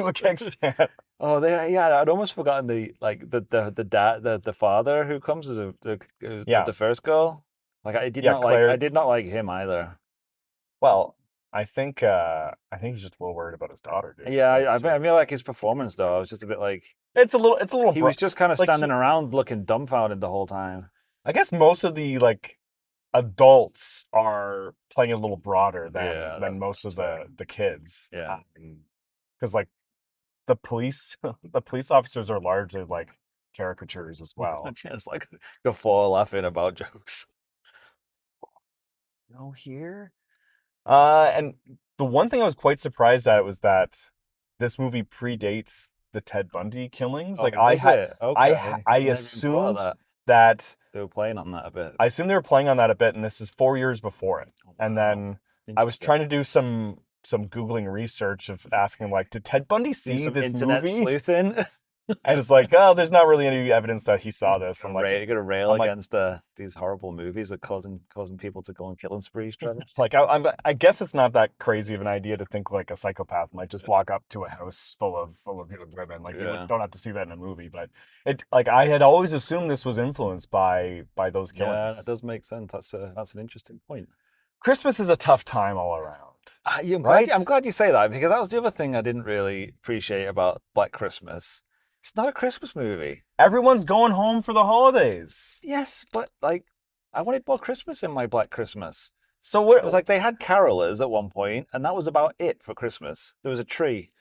a keg stand. Oh, yeah, I'd almost forgotten the dad, the father who comes as Yeah, the first girl. Like, yeah, I Claire. did not like him either. Well, I think he's just a little worried about his daughter, dude. Yeah, Like, I feel like his performance though, I was just a bit like it's a little he was just kind of like standing around looking dumbfounded the whole time. I guess most of the like adults are playing a little broader than Yeah, most that's of fair. the kids. Yeah. Because like the police the police officers are largely like caricatures as well. Just like guffaw laughing about jokes. No here. And the one thing I was quite surprised at was that this movie predates the Ted Bundy killings. Oh, Like I does had it? Okay. I Never even thought of assumed that. that They were playing on that a bit. I assumed they were playing on that a bit, and this is 4 years before it. Oh, And wow. then I was Interesting. trying to do some Googling research of asking like, did Ted Bundy Doing see some this internet movie? sleuthing. And it's like, oh, there's not really any evidence that he saw this. You're gonna rail I'm like, against these horrible movies that causing people to go on killing sprees, Trevor. I guess it's not that crazy of an idea to think like a psychopath might just walk up to a house full of young women. Like Yeah. don't have to see that in a movie, but it like I had always assumed this was influenced by those Yeah, killings. that does make sense. That's an interesting point. Christmas is a tough time all around. Right? I'm glad you say that because that was the other thing I didn't really appreciate about Black Christmas. It's not a Christmas movie. Everyone's going home for the holidays. Yes, but like I wanted more Christmas in my Black Christmas. So what It was like they had carolers at one point, and that was about it for Christmas. There was a tree.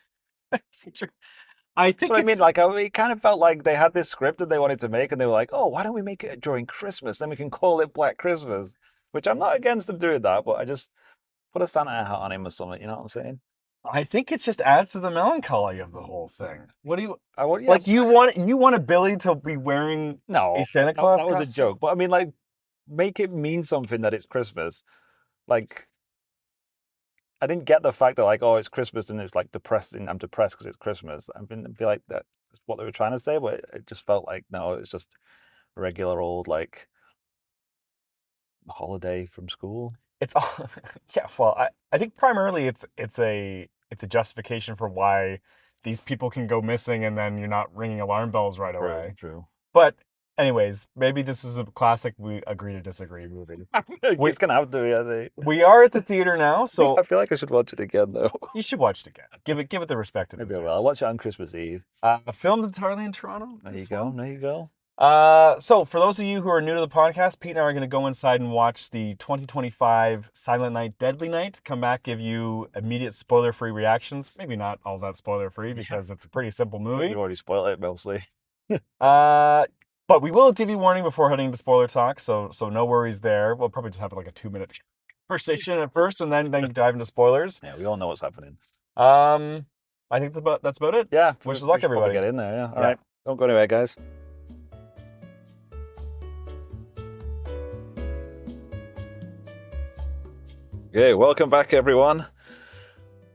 I think So I mean, like, it kind of felt like they had this script that they wanted to make, and they were like, "Oh, why don't we make it during Christmas? Then we can call it Black Christmas." Which I'm not against them doing that, but I just put a Santa hat on him or something. You know what I'm saying? I think it just adds to the melancholy of the whole thing. What do you Yeah, like? You want a Billy to be wearing no, a Santa Claus that was a costume? joke. But I mean, like, make it mean something that it's Christmas. Like, I didn't get the fact that like, oh, it's Christmas and it's like depressing. I'm depressed because it's Christmas. I feel like that's what they were trying to say, but it just felt like no, it's just a regular old like holiday from school. It's all yeah. Well, I think primarily it's a justification for why these people can go missing and then you're not ringing alarm bells right away. True. But anyways, maybe this is a classic we agree to disagree movie. It's gonna have to be, I think. We are at the theater now, so I feel like I should watch it again though. you should watch it again. Give it the respect it Maybe I deserves. will. I'll watch it on Christmas Eve. Filmed entirely in Toronto. There you this go. one. There you go. So for those of you who are new to the podcast, Pete and I are going to go inside and watch the 2025 Silent Night, Deadly Night. Come back, give you immediate spoiler-free reactions. Maybe not all that spoiler-free because it's a pretty simple movie. We've already spoiled it mostly. But we will give you warning before heading to spoiler talk, so no worries there. We'll probably just have like a 2-minute conversation at first, and then dive into spoilers. Yeah, we all know what's happening. I think that's about it. Yeah, Wish us we luck, should probably everybody. get in there. Yeah. All Yeah. right. Don't go anywhere, guys. Okay, welcome back, everyone.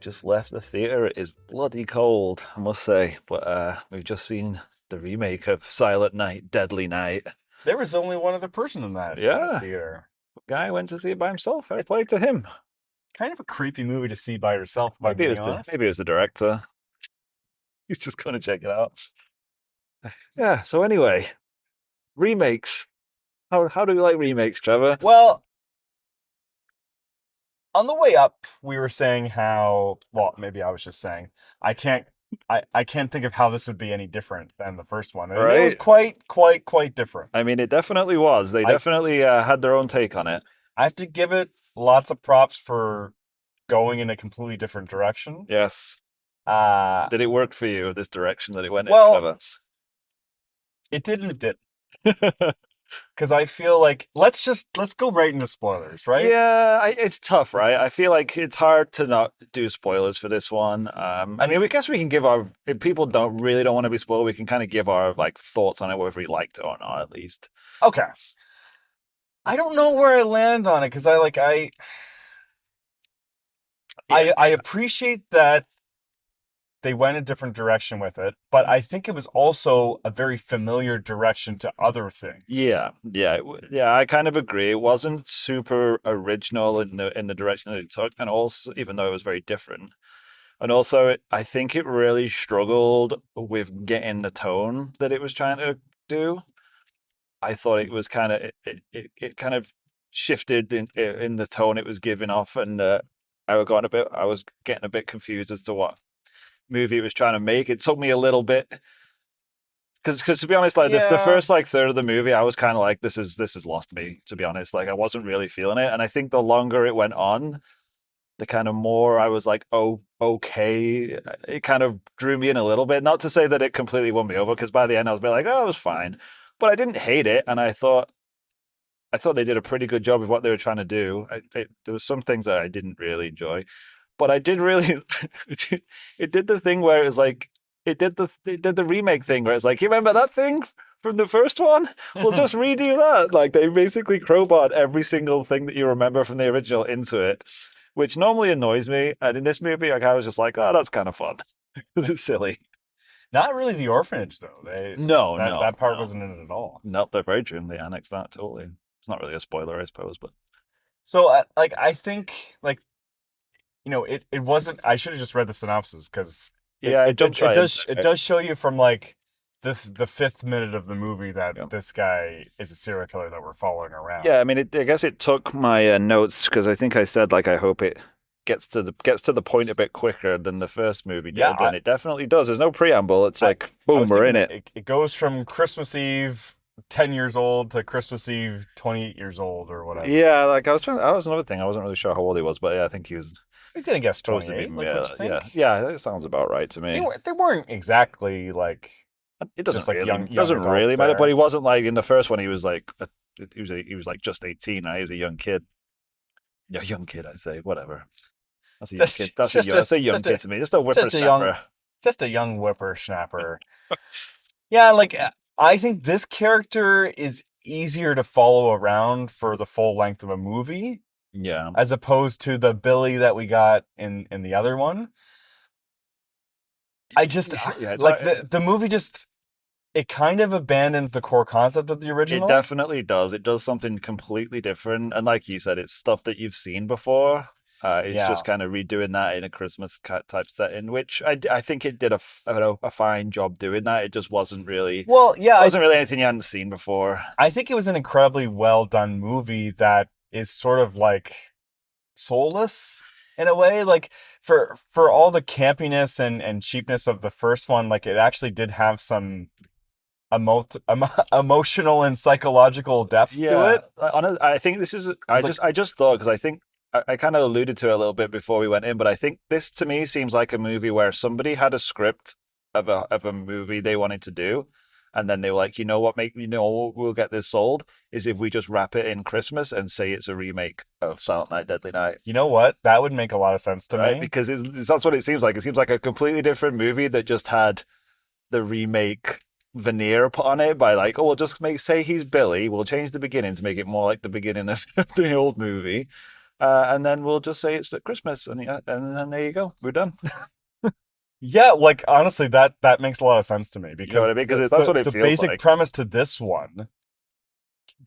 Just left the theater. It is bloody cold, I must say. But we've just seen the remake of Silent Night, Deadly Night. There was only one other person in that theater. Guy went to see it by himself. Fair play to him. Kind of a creepy movie to see by yourself. Maybe it was the director. He's just going to check it out. Yeah. So anyway, remakes. How do you like remakes, Trevor? Well, on the way up, we were saying how, well, maybe I was just saying, I can't I can't think of how this would be any different than the first one. And it was Right. quite different. I mean, it definitely was. They I definitely had their own take on it. I have to give it lots of props for going in a completely different direction. Yes. Uh Did it work for you, this direction that it went in, well, Trevor? it didn't because I feel like let's go right into spoilers, right? Yeah, it's tough, right? I feel like it's hard to not do spoilers for this one. I mean, we guess we can give our if people don't want to be spoiled, we can kind of give our like thoughts on it, whether we liked it or not, at least. Okay. I don't know where I land on it because I appreciate that they went a different direction with it, but I think it was also a very familiar direction to other things. Yeah. I kind of agree. It wasn't super original in the direction that it took, and also even though it was very different, and also I think it really struggled with getting the tone that it was trying to do. I thought it was kind of it kind of shifted in the tone it was giving off, and I was getting a bit confused as to what movie it was trying to make. It took me a little bit because to be honest, like the Yeah. first like third of the movie, I was kind of like this has lost me. To be honest, like I wasn't really feeling it, and I think the longer it went on, the kind of more I was like, oh, okay. It kind of drew me in a little bit. Not to say that it completely won me over, because by the end I was a bit like, oh, it was fine, but I didn't hate it, and I thought they did a pretty good job of what they were trying to do. There was some things that I didn't really enjoy, but I did really. It did the thing where it was like it did the remake thing where it's like, you remember that thing from the first one? We'll just redo that. Like they basically crowbarred every single thing that you remember from the original into it, which normally annoys me. And in this movie, like I was just like, oh, that's kind of fun. It's silly. Not really the orphanage though. No, That no, part no, wasn't in it at all. no. They're very true. They annexed that totally. It's not really a spoiler, I suppose, but So like I think like it wasn't. I should have just read the synopsis because yeah, it jumps right into it it. does show you from like the fifth minute of the movie that Yeah. this guy is a serial killer that we're following around. Yeah, I mean, I guess it took my notes because I think I said like I hope it gets to the point a bit quicker than the first movie Yeah, did, and it definitely does. There's no preamble. It's like I boom, was we're thinking in it. it goes from Christmas Eve 10 years old to Christmas Eve 28 years old or whatever. Yeah, like I was trying. That was another thing. I wasn't really sure how old he was, but yeah, I think he was I didn't guess supposed to be. 28. Like, what Yeah, you yeah, think? yeah. That sounds about right to me. They weren't exactly like It doesn't just like really young doesn't adults really matter. But there. he wasn't like in the first one. He was like he was like just 18. Right? He was a young kid. Yeah, young kid. I say whatever. That's a young kid. That's a young kid to me. Just a whippersnapper. Just a young whippersnapper. Yeah, like I think this character is easier to follow around for the full length of a movie Yeah. as opposed to the Billy that we got in the other one. I just Yeah, it's like hard. the movie just it kind of abandons the core concept of the It original. definitely does. It does something completely different, and like you said, it's stuff that you've seen before. It's Yeah. just kind of redoing that in a Christmas type setting, which I think it did I don't know, a fine job doing that. It just Well, yeah, wasn't really anything you hadn't seen before. I think it was an incredibly well done movie that is sort of like soulless in a way. Like for all the campiness and cheapness of the first one, like it actually did have some emotional and psychological depth to Yeah, it. I think this is. I just thought because I think I kind of alluded to it a little bit before we went in, but I think this to me seems like a movie where somebody had a script of a movie they wanted to do, and then they were like, you know what, we'll get this sold is if we just wrap it in Christmas and say it's a remake of Silent Night, Deadly Night. You know what? That would make a lot of sense to Right? me. Because that's what it seems like. It seems like a completely different movie that just had the remake veneer put on it by like, oh, we'll just say he's Billy. We'll change the beginning to make it more like the beginning of the old movie, and then we'll just say it's at Christmas, and then there you go, we're done. Yeah, like honestly, that makes a lot of sense to me You know because what I mean? Because that's what it the feels basic like. premise to this one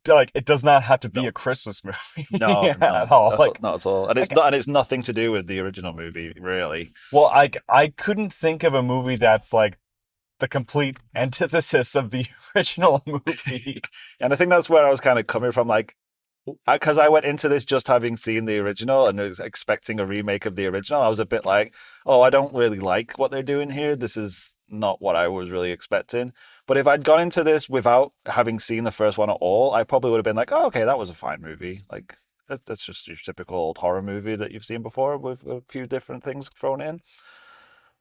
like it does not have to be No. a Christmas movie No, at no, all. Like, not at all. And it's like, not, and it's nothing to do with the original movie, really. well, I couldn't think of a movie that's like the complete antithesis of the original movie. And I think that's where I was kind of coming from. Like, because I went into this just having seen the original and was expecting a remake of the original, I was a bit like, oh, I don't really like what they're doing here. This is not what I was really expecting. But if I'd gone into this without having seen the first one at all, I probably would have been like, oh, okay, that was a fine movie. Like, that's just your typical old horror movie that you've seen before with a few different things thrown in.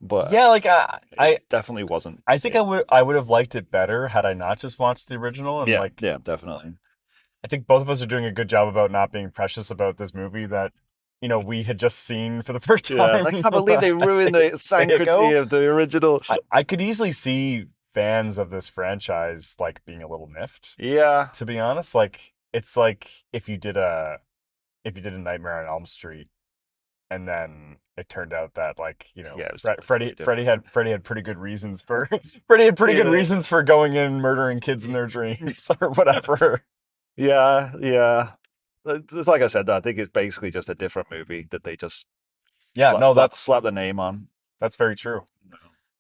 But Yeah, like it definitely wasn't the I think same. I would have liked it better had I not just watched the original. And Yeah, like, yeah, definitely. I think both of us are doing a good job about not being precious about this movie that, we had just seen for the first Yeah, time I can't believe they a ruined day the ago. sanctity of the original. I could easily see fans of this franchise like being a little miffed, Yeah, to be honest. Like it's like if you did a Nightmare on Elm Street and then it turned out that like, yeah, it was Freddy different. Freddy had pretty good reasons for Freddy had pretty good Yeah. reasons for going in and murdering kids in their dreams or whatever. Yeah, yeah. It's like I said, I think it's basically just a different movie that they just Yeah, no, slap the name on. that's very true.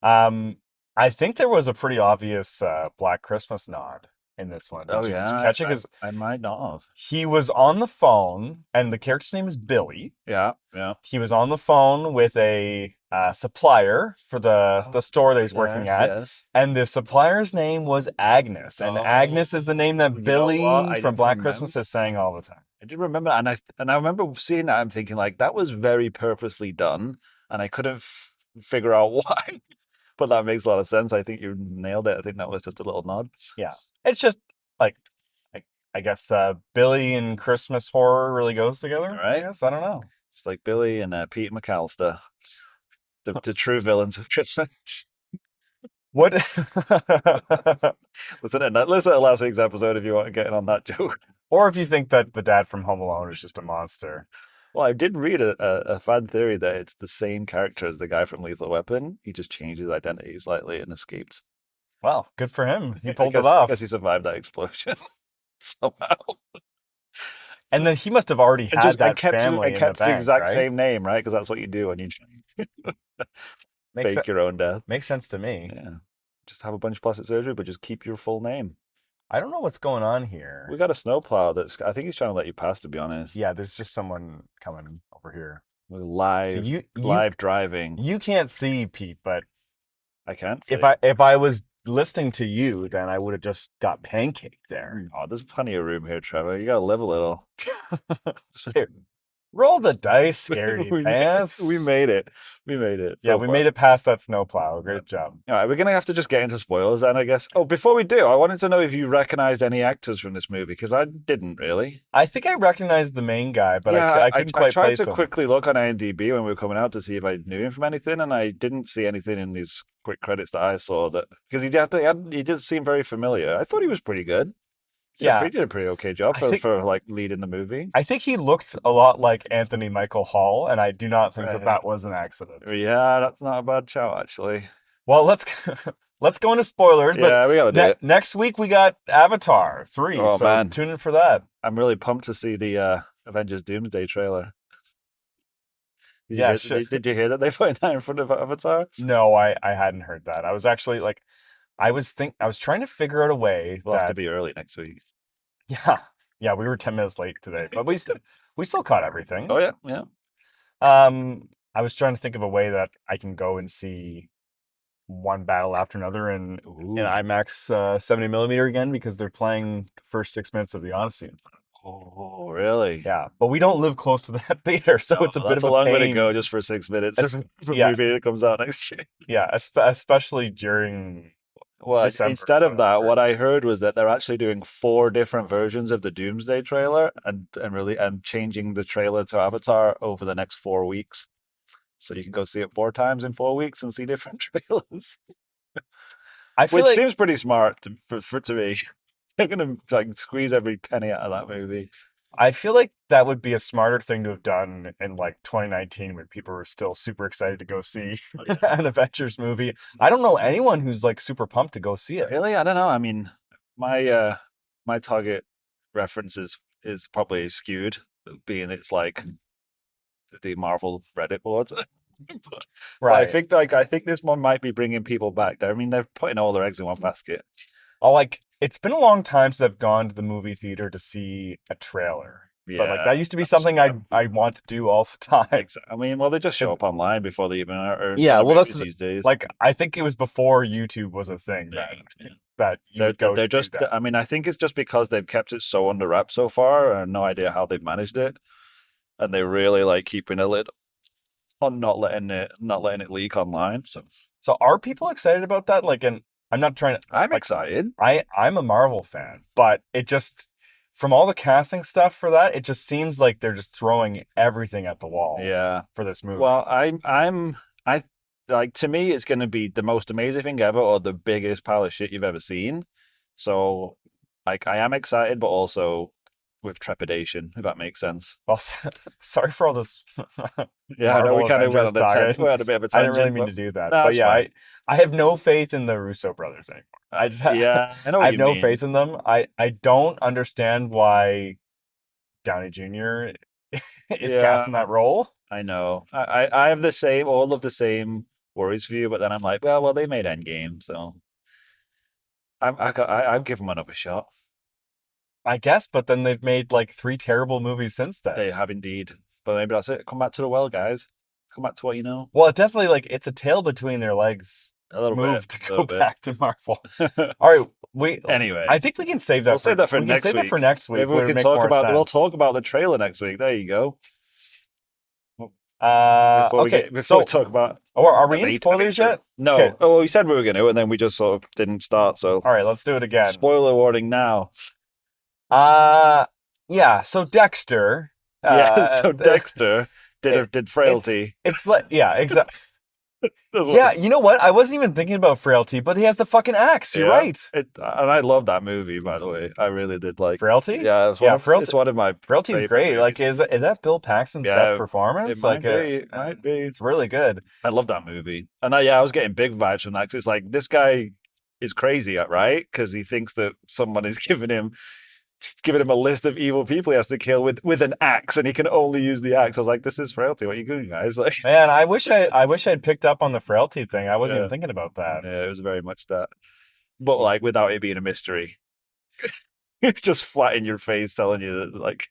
Um, I think there was a pretty obvious Black Christmas nod in this one. Oh Did you yeah, catch it? Because I might not have. he was on the phone, and the character's name is Billy. Yeah, yeah. He was on the phone with a supplier for the store that he's working Yes, at, yes. and the supplier's name was Agnes, and Oh, Agnes is the name that you know what? Billy I from didn't Black remember. Christmas is saying all the time. I did remember, and I remember seeing that. I'm thinking like that was very purposely done, and I couldn't figure out why. But that makes a lot of sense. I think you nailed it. I think that was just a little nod. Yeah, it's just like I guess Billy and Christmas horror really goes together. Right? I guess I don't know. It's like Billy and Pete McAllister, the true villains of Christmas. What? Listen to last week's episode if you want to get in on that joke. Or if you think that the dad from Home Alone is just a monster. Well, I did read a fan theory that it's the same character as the guy from Lethal Weapon. He just changed his identity slightly and escaped. Well, good for him. He I pulled guess, it off. I guess he survived that explosion somehow. And then he must have already had that family in the kept the bank, exact right? same name, right? Because that's what you do when you Makes fake your own death. makes sense to me. Yeah. Just have a bunch of plastic surgery, but just keep your full name. I don't know what's going on here. We got a snowplow I think he's trying to let you pass, to be honest. Yeah, there's just someone coming over here. We're So live, live driving. you can't see Pete, but I can't see. if I was listening to you, then I would have just got pancaked there. Oh, there's plenty of room here, Trevor. You gotta live a little. Here, roll the dice, scaredy we, pants. we made it. We made it. Yeah, So we far. made it past that snowplow. Great job. All right, we're gonna have to just get into spoilers then, I guess. Oh, before we do, I wanted to know if you recognized any actors from this movie because I didn't really. I think I recognized the main guy, but I couldn't quite I tried place to him. quickly look on IMDb when we were coming out to see if I knew him from anything, and I didn't see anything in these quick credits that I saw that because he did seem very familiar. I thought he was pretty good. Yeah. He did a pretty okay job for like leading the movie. I think he looked a lot like Anthony Michael Hall, and I do not think Right. that was an accident. Yeah, that's not a bad shout actually. Well, let's go into spoilers. Yeah, we gotta do it. Next week we got Avatar 3, Oh, so man. tune in for that. I'm really pumped to see the Avengers Doomsday trailer. Yeah, Did you hear that they put that in front of Avatar? No, I hadn't heard that. I was actually like, I was trying to figure out a way We'll have to that be early next week. yeah, we were 10 minutes late today, but we still caught everything. Oh yeah, yeah. I was trying to think of a way that I can go and see one battle after another in IMAX 70 millimeter again because they're playing the first 6 minutes of the Odyssey. Oh, really? Yeah, but we don't live close to that theater, so No, it's a bit that's of a long way to pain. go just for 6 minutes. For yeah. a movie that comes out next year. Yeah, especially during. Well, December, instead of that, whatever. what I heard was that they're actually doing 4 different versions of the Doomsday trailer and changing the trailer to Avatar over the next 4 weeks. So you can go see it 4 times in 4 weeks and see different trailers. I feel Which like seems pretty smart to me. They're gonna like squeeze every penny out of that movie. I feel like that would be a smarter thing to have done in like 2019 when people were still super excited to go see an Avengers movie. I don't know anyone who's like super pumped to go see it. Really, I don't know. I mean, my target reference is probably skewed, being it's like the Marvel Reddit boards. But I Right. think I think this one might be bringing people back. I mean, they're putting all their eggs in one basket. Oh, like it's been a long time since I've gone to the movie theater to see a trailer. But like Yeah, that used to be that's something I want to do all the time. I mean, well, they just show 'Cause up online before they even are in yeah, the well movies these days. like I think it was before YouTube was a thing Yeah, then yeah. that you would go They're to do just. that. I mean, I think it's just because they've kept it so under wraps so far, and no idea how they've managed it, and they really like keeping a lid on not letting it leak online. So So are people excited about that? Like, and I'm not trying to I'm like excited. I'm a Marvel fan, but it just from all the casting stuff for that, it just seems like they're just throwing everything at the wall Yeah. for this movie. Well, I like to me it's going to be the most amazing thing ever or the biggest pile of shit you've ever seen. So like I am excited, but also with trepidation, if that makes sense. Well, sorry for all this Yeah, I know we Marvel kind of went Avengers on the talk. we had a bit of a I didn't really tangent, mean but to do that, no, but that's yeah, fine. I have no faith in the Russo brothers anymore. I just Yeah, I know I what have you no mean. faith in them. I don't understand why Downey Jr. is cast in Yeah, that role. I know. I have the same, all of the same worries for you, but then I'm like, well, they made Endgame, so I've given them another shot. I guess, but then they've made like three terrible movies since then. They have indeed, but maybe that's it. Come back to the well, guys. Come back to what you know. Well, it definitely like it's a tail between their legs A little bit, move to a go little bit. back to Marvel. All right, we Anyway, I think we can save we'll that save that for we can next save that for week. next week. Maybe we Would can make talk more about we'll sense. talk about the trailer next week. There you go. Before Okay, we talk about or are we in Avengers. spoilers yet? No. Okay, Oh, well, we said we were going to, and then we just sort of didn't start. So all right, let's do it again. spoiler warning now. Uh yeah. So Dexter, Yeah. So Dexter did it's frailty. it's like yeah, exactly. That's what- Yeah, you know what? I wasn't even thinking about Frailty, but he has the fucking axe. You're yeah. right. And I love that movie, by the way. I really did like. Frailty? Yeah, Yeah, it's one of my Frailty's favorite great. Like, movies. is that Bill Paxton's best Yeah, it performance? might Like, be. It might be. it's really good. I love that movie. And I was getting big vibes from that because it's like this guy is crazy, right? Because he thinks that someone is giving him a list of evil people he has to kill with an axe, and he can only use the axe. I was like, this is frailty. What are you doing, guys? Like, Man, I wish I'd picked up on the Frailty thing. I wasn't yeah, even thinking about that. yeah, it was very much that, but like without it being a mystery. It's just flat in your face, telling you that like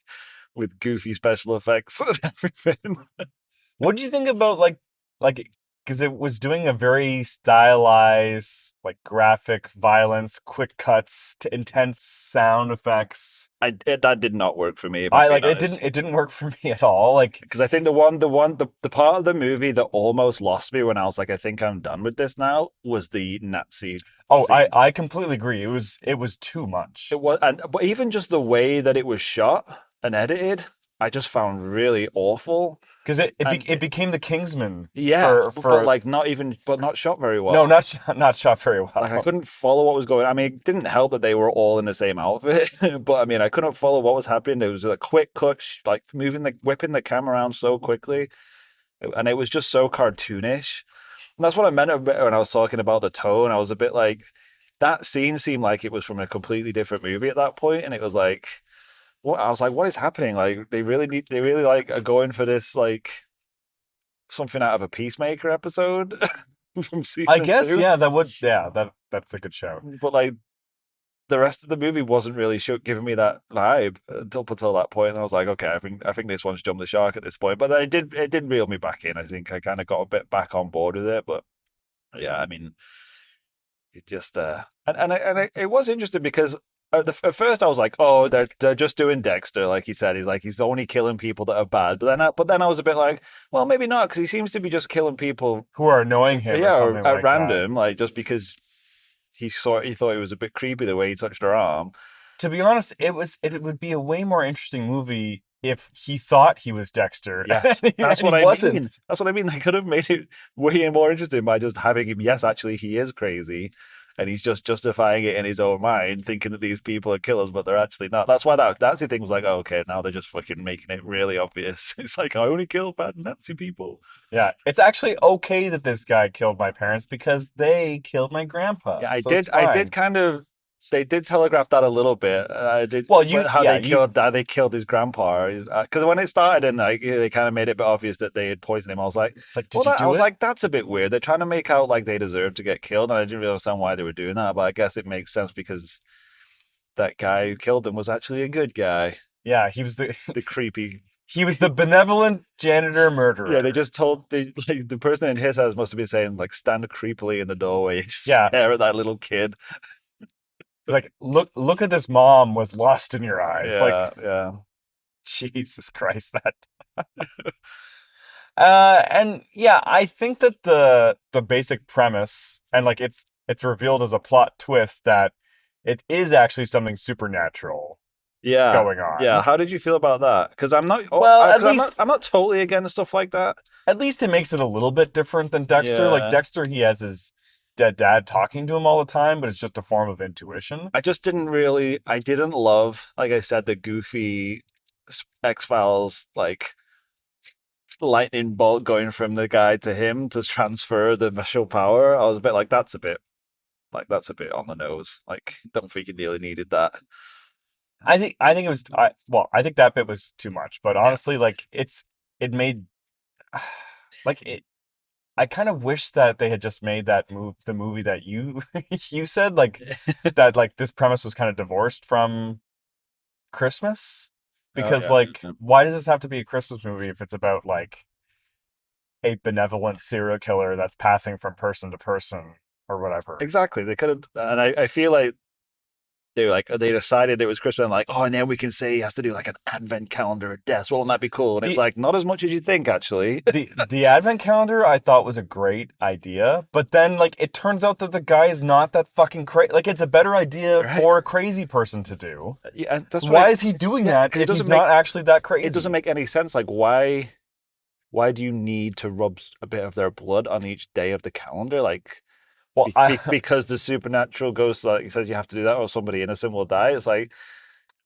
with goofy special effects and everything. What did you think about like because it was doing a very stylized, like graphic violence, quick cuts to intense sound effects. That did not work for me. If I'm I being like honest. it didn't work for me at all. Like Because I think the part of the movie that almost lost me when I was like, I think I'm done with this now, was the Nazi oh, scene. I completely agree. It was too much. It was, but even just the way that it was shot and edited, I just found really awful. Because And it became the Kingsman yeah, for but like not shot very well. no, not shot very well. Like I couldn't follow what was going. I mean, it didn't help that they were all in the same outfit, but I mean, I couldn't follow what was happening. There was a quick cut, like whipping the camera around so quickly, and it was just so cartoonish. And that's what I meant a bit when I was talking about the tone. I was a bit like that scene seemed like it was from a completely different movie at that point, and it was like, what? I was like, what is happening? Like they really like are going for this like something out of a Peacemaker episode from season I guess two. yeah, that's a good show. But like the rest of the movie wasn't really giving me that vibe until that point. And I was like, okay, I think this one's jumped the shark at this point. But it did reel me back in. I think I kind of got a bit back on board with it. But yeah, I mean, it just it was interesting because at first I was like, oh, they're just doing Dexter, like he said. He's only killing people that are bad. But then I was a bit like, well, maybe not, because he seems to be just killing people, Who are annoying him or yeah, something at like random, like just because he thought it was a bit creepy the way he touched her arm. that. To be honest, it would be a way more interesting movie if he thought he was Dexter. Yes, that's what he I wasn't. mean. That's what I mean. They could have made it way more interesting by just having him. Yes, actually, he is crazy, and he's just justifying it in his own mind, thinking that these people are killers, but they're actually not. That's why that Nazi thing was like, oh, okay, now they're just fucking making it really obvious. It's like I only kill bad Nazi people. Yeah, it's actually okay that this guy killed my parents because they killed my grandpa. Yeah, So it's fine. I did kind of they did telegraph that a little bit. I did, Well, but how they killed his grandpa. Because when it started and like they kind of made it a bit obvious that they had poisoned him, I was like, it's like, well, did you I do was it? like, that's a bit weird. They're trying to make out like they deserve to get killed, and I didn't really understand why they were doing that. But I guess it makes sense because that guy who killed him was actually a good guy. Yeah, The creepy. he was the benevolent janitor Yeah, murderer. they just told like, the person in his house must have been saying like stand creepily in the doorway and just Yeah, stare at that little kid. like look at this mom with lust in your eyes. Like Yeah, yeah. Jesus Christ, that. And yeah, I think that the basic premise and like it's revealed as a plot twist that it is actually something supernatural Yeah, going yeah. on. How did you feel about that? Because Well, I'm not totally against stuff like that. at least it makes it a little bit different than Dexter. Like Yeah, Dexter, he has his dead dad talking to him all the time, but it's just a form of intuition. I just I didn't love, like I said, the goofy X-Files like lightning bolt going from the guy to him to transfer the special power. I was a bit like, that's a bit on the nose. Like, don't think you really needed that. I think it was I think that bit was too much, but Yeah. honestly, like it made like it. I kind of wish that they had just made the movie that you you said like that like this premise was kind of divorced from Christmas Oh because yeah. like why does this have to be a Christmas movie if it's about like a benevolent serial killer that's passing from person to person or whatever? Exactly. They could have, and I feel like they decided it was Christmas and like, oh, and then we can say he has to do like an advent calendar of deaths. Won't that be cool? And it's The like not as much as you think, actually. the advent calendar I thought was a great idea, but then like it turns out that the guy is not that fucking crazy. Like it's a better idea Right? for a crazy person to do. Yeah, and that's what Why is he doing yeah, that because if he's not actually that it doesn't crazy? make any sense. Like why do you need to rub a bit of their blood on each day of the calendar? Like Well, I because the supernatural ghost like says you have to do that or somebody innocent will die. It's like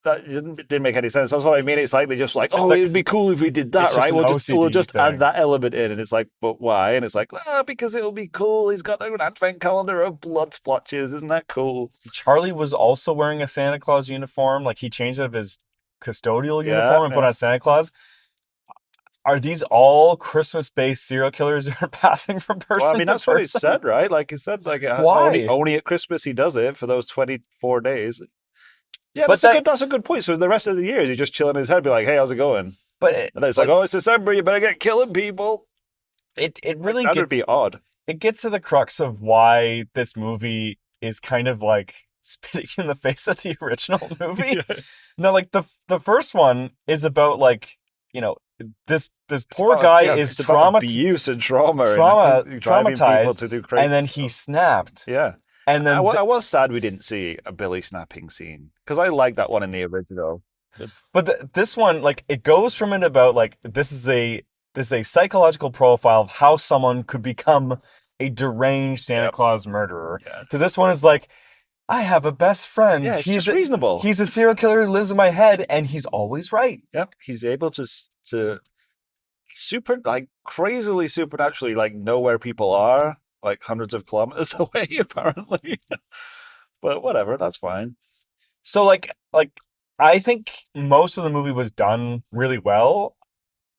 that didn't make any sense. That's what I mean. It's like they just like, it's oh, like it'd be cool if we did it's that, just right? an We'll OCD just add thing. that element in, and it's like, but why? And it's like, well, because it'll be cool. He's got an advent calendar of blood splotches. Isn't that cool? Charlie was also wearing a Santa Claus uniform. Like he changed out of his custodial Yeah, uniform and put yeah. on Santa Claus. Are these all Christmas-based serial killers who are passing from Well, I person mean, to that's what it person? said, right? Like it said, like it has Why? only at Christmas he does it for those 24 days. Yeah, But that that's a good point. So the rest of the year, is he just chilling in his head, be like, hey, how's it going? but And then it's like, like oh, it's December, you better get killing people. it Like really that would gets be odd. it gets to the crux of why this movie is kind of like spitting in the face of the original movie. Yeah. Now, like the first one is about like this poor About, guy yeah, is it's about abuse and trauma and driving people traumatized, to do and crazy then he stuff. snapped, Yeah. and then I was sad we didn't see a Billy snapping scene because I like that one in the original. but this one like it goes from it about like this is a psychological profile of how someone could become a deranged Santa Yep. Claus murderer Yeah. to this one is like I have a best friend. Yeah, it's just reasonable. He's a serial killer who lives in my head, and he's always right. Yep. He's able to super like crazily supernaturally like know where people are like hundreds of kilometers away apparently. But whatever, that's fine. So like I think most of the movie was done really well.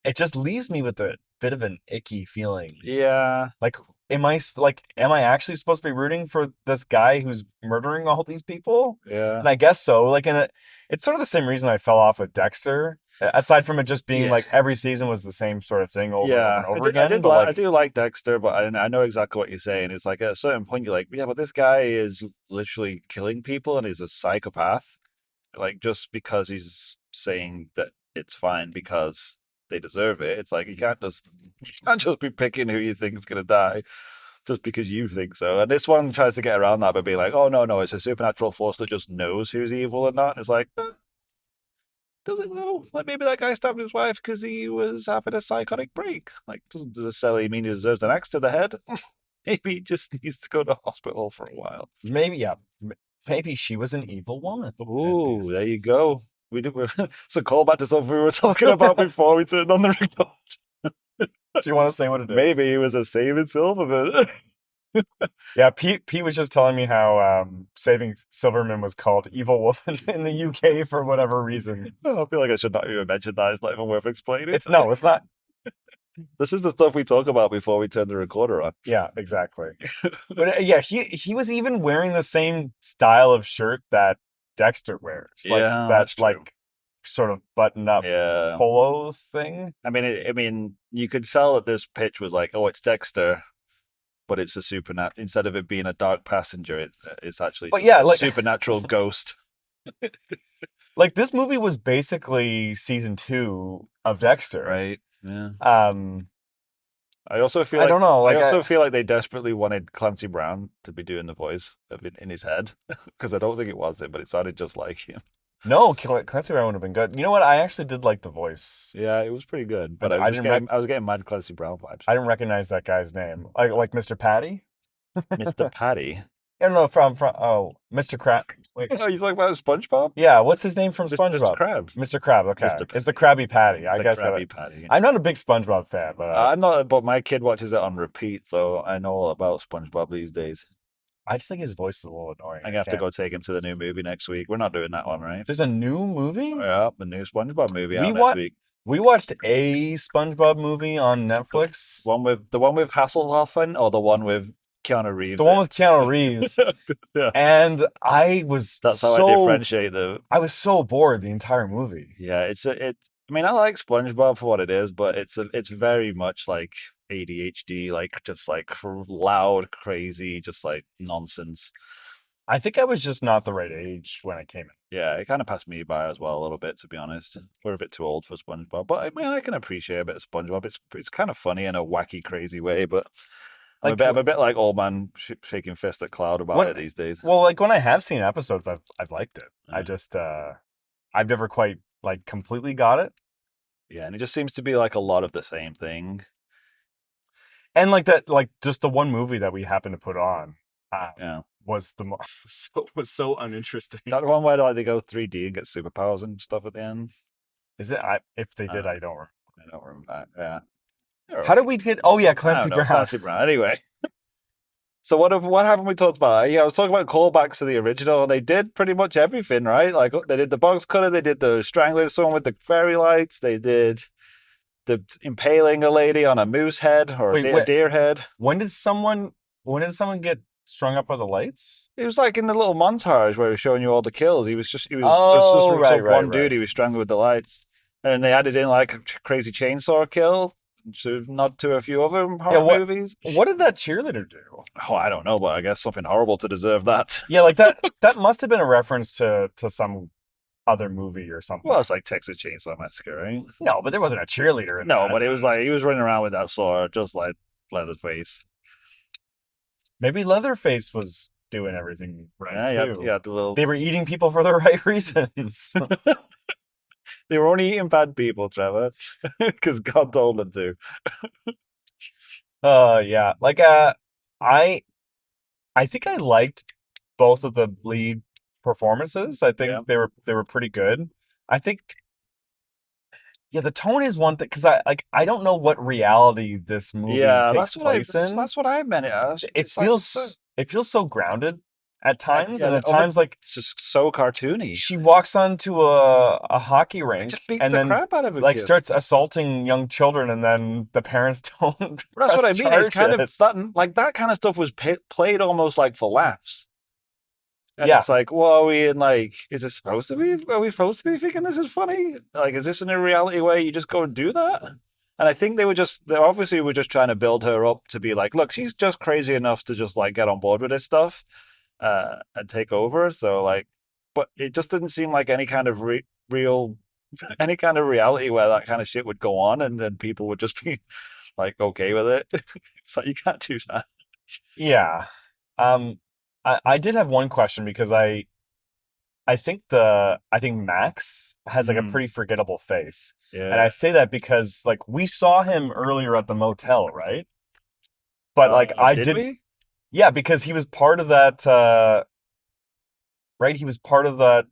It just leaves me with a bit of an icky feeling. Yeah. Like am I actually supposed to be rooting for this guy who's murdering all these people? Yeah. And I guess so. Like it's sort of the same reason I fell off with Dexter. Aside from it just being Yeah. like every season was the same sort of thing over Yeah, and over again. But I like do like Dexter, but I know exactly what you're saying. It's like at a certain point, you're like, yeah, but this guy is literally killing people and he's a psychopath. Like just because he's saying that it's fine because they deserve it. It's like you can't just be picking who you think is gonna die just because you think so. And this one tries to get around that by being like, oh no, it's a supernatural force that just knows who's evil and not. It's like, does it though? Like maybe that guy stabbed his wife because he was having a psychotic break. Like doesn't necessarily mean he deserves an axe to the head. Maybe he just needs to go to hospital for a while. maybe yeah, maybe she was an evil woman. Oh, there you go. It's a callback to something we were talking about before we turned on the record. Do you want to say what it is? Maybe he was a saving Silverman. Yeah, Pete was just telling me how Saving Silverman was called Evil Woman in the UK for whatever reason. I feel like I should not even mention that. It's not even worth explaining. It's not. This is the stuff we talk about before we turn the recorder on. Yeah, exactly. But yeah, he was even wearing the same style of shirt that Dexter wears, like Yeah, that that's true. like sort of button up Yeah. polo thing. I mean, you could tell that this pitch was like, oh, it's Dexter, but it's a supernatural. Instead of it being a dark passenger, it's actually But just yeah, a like supernatural ghost. like this movie was basically season 2 of Dexter. Right. Yeah. Um, I also feel I like don't know, I like also feel like they desperately wanted Clancy Brown to be doing the voice of it in his head because I don't think it was him, but it sounded just like him. no, Clancy Brown would have been good. You know what? I actually did like the voice. Yeah, it was pretty good, but And I didn't I was getting mad Clancy Brown vibes. I didn't recognize that guy's name. Like Mr. Patty. Mr. Patty. I don't know from Mr. Crab. Wait, Oh, you talking about SpongeBob? yeah, what's his name from Mr. SpongeBob? Krabs. Mr. Crab. Okay, Mr. it's the Patty. Krabby Patty. I The guess Krabby Patty. I'm not a big SpongeBob fan, but I'm not, but my kid watches it on repeat, so I know all about SpongeBob these days. I just think his voice is a little annoying. I'm gonna have to go take him to the new movie next week. We're not doing that one, right? There's a new movie. Yeah, the new SpongeBob movie We out wa- next week. We watched a SpongeBob movie on Netflix. The one with Hasselhoffen or the one with Keanu Reeves? The one with Keanu Reeves. Yeah. And I was That's how I differentiate them. I was so bored the entire movie. Yeah, I mean, I like SpongeBob for what it is, but it's very much like ADHD, like just like loud, crazy, just like nonsense. I think I was just not the right age when I came in. Yeah, it kind of passed me by as well a little bit, to be honest. We're a bit too old for SpongeBob, but I mean, I can appreciate a bit of SpongeBob. It's kind of funny in a wacky, crazy way, but I'm a bit like old man shaking fist at cloud about it these days. Well, like when I have seen episodes, I've liked it. Yeah. I just I've never quite like completely got it. Yeah, and it just seems to be like a lot of the same thing. And like that, like just the one movie that we happened to put on, Yeah, was was so uninteresting. that one where like they go 3D and get superpowers and stuff at the end. Is it? If they did, I don't remember. I don't remember that. Yeah. How did we get? Oh yeah, I Clancy don't know, Brown. Clancy Brown. Anyway. So what haven't we talked about? Yeah, I was talking about callbacks to the original, and they did pretty much everything, right? Like they did the box cutter, they did the strangling song with the fairy lights, they did the impaling a lady on a moose head or a deer head. When did someone get strung up by the lights? It was like in the little montage where he was showing you all the kills. He was just one dude he was strangling with the lights, and they added in like a crazy chainsaw kill. To nod to a few other horror movies. What did that cheerleader do? Oh, I don't know, but I guess something horrible to deserve that. Yeah, like that must have been a reference to some other movie or something. Well, it's like Texas Chainsaw Massacre, right? No, but there wasn't a cheerleader in that. But it was like he was running around with that sword, just like Leatherface. Maybe Leatherface was doing everything right too. Yeah, They were eating people for the right reasons. They were only eating bad people, Trevor, because God told them to. Yeah. Like I think I liked both of the lead performances. I think they were pretty good. I think the tone is one thing because I don't know what reality this movie takes place in. That's what I meant. It feels so grounded at times, and at times like it's just so cartoony. She walks onto a hockey rink and then crap out of it, like starts assaulting young children, and then the parents don't. That's what I mean. It's kind of that kind of stuff was played almost like for laughs. And it's like, well, are we in like, is it supposed to be? Are we supposed to be thinking this is funny? Like, is this in a reality where you just go and do that? And I think they obviously were just trying to build her up to be like, look, she's just crazy enough to just like get on board with this stuff. And take over. So like, but it just didn't seem like any kind of real, any kind of reality where that kind of shit would go on, and then people would just be like okay with it. So you can't do that. Yeah. I did have one question because I think Max has like a pretty forgettable face. Yeah. And I say that because like we saw him earlier at the motel, right? But like did we? Yeah, because he was part of that right? He was part of that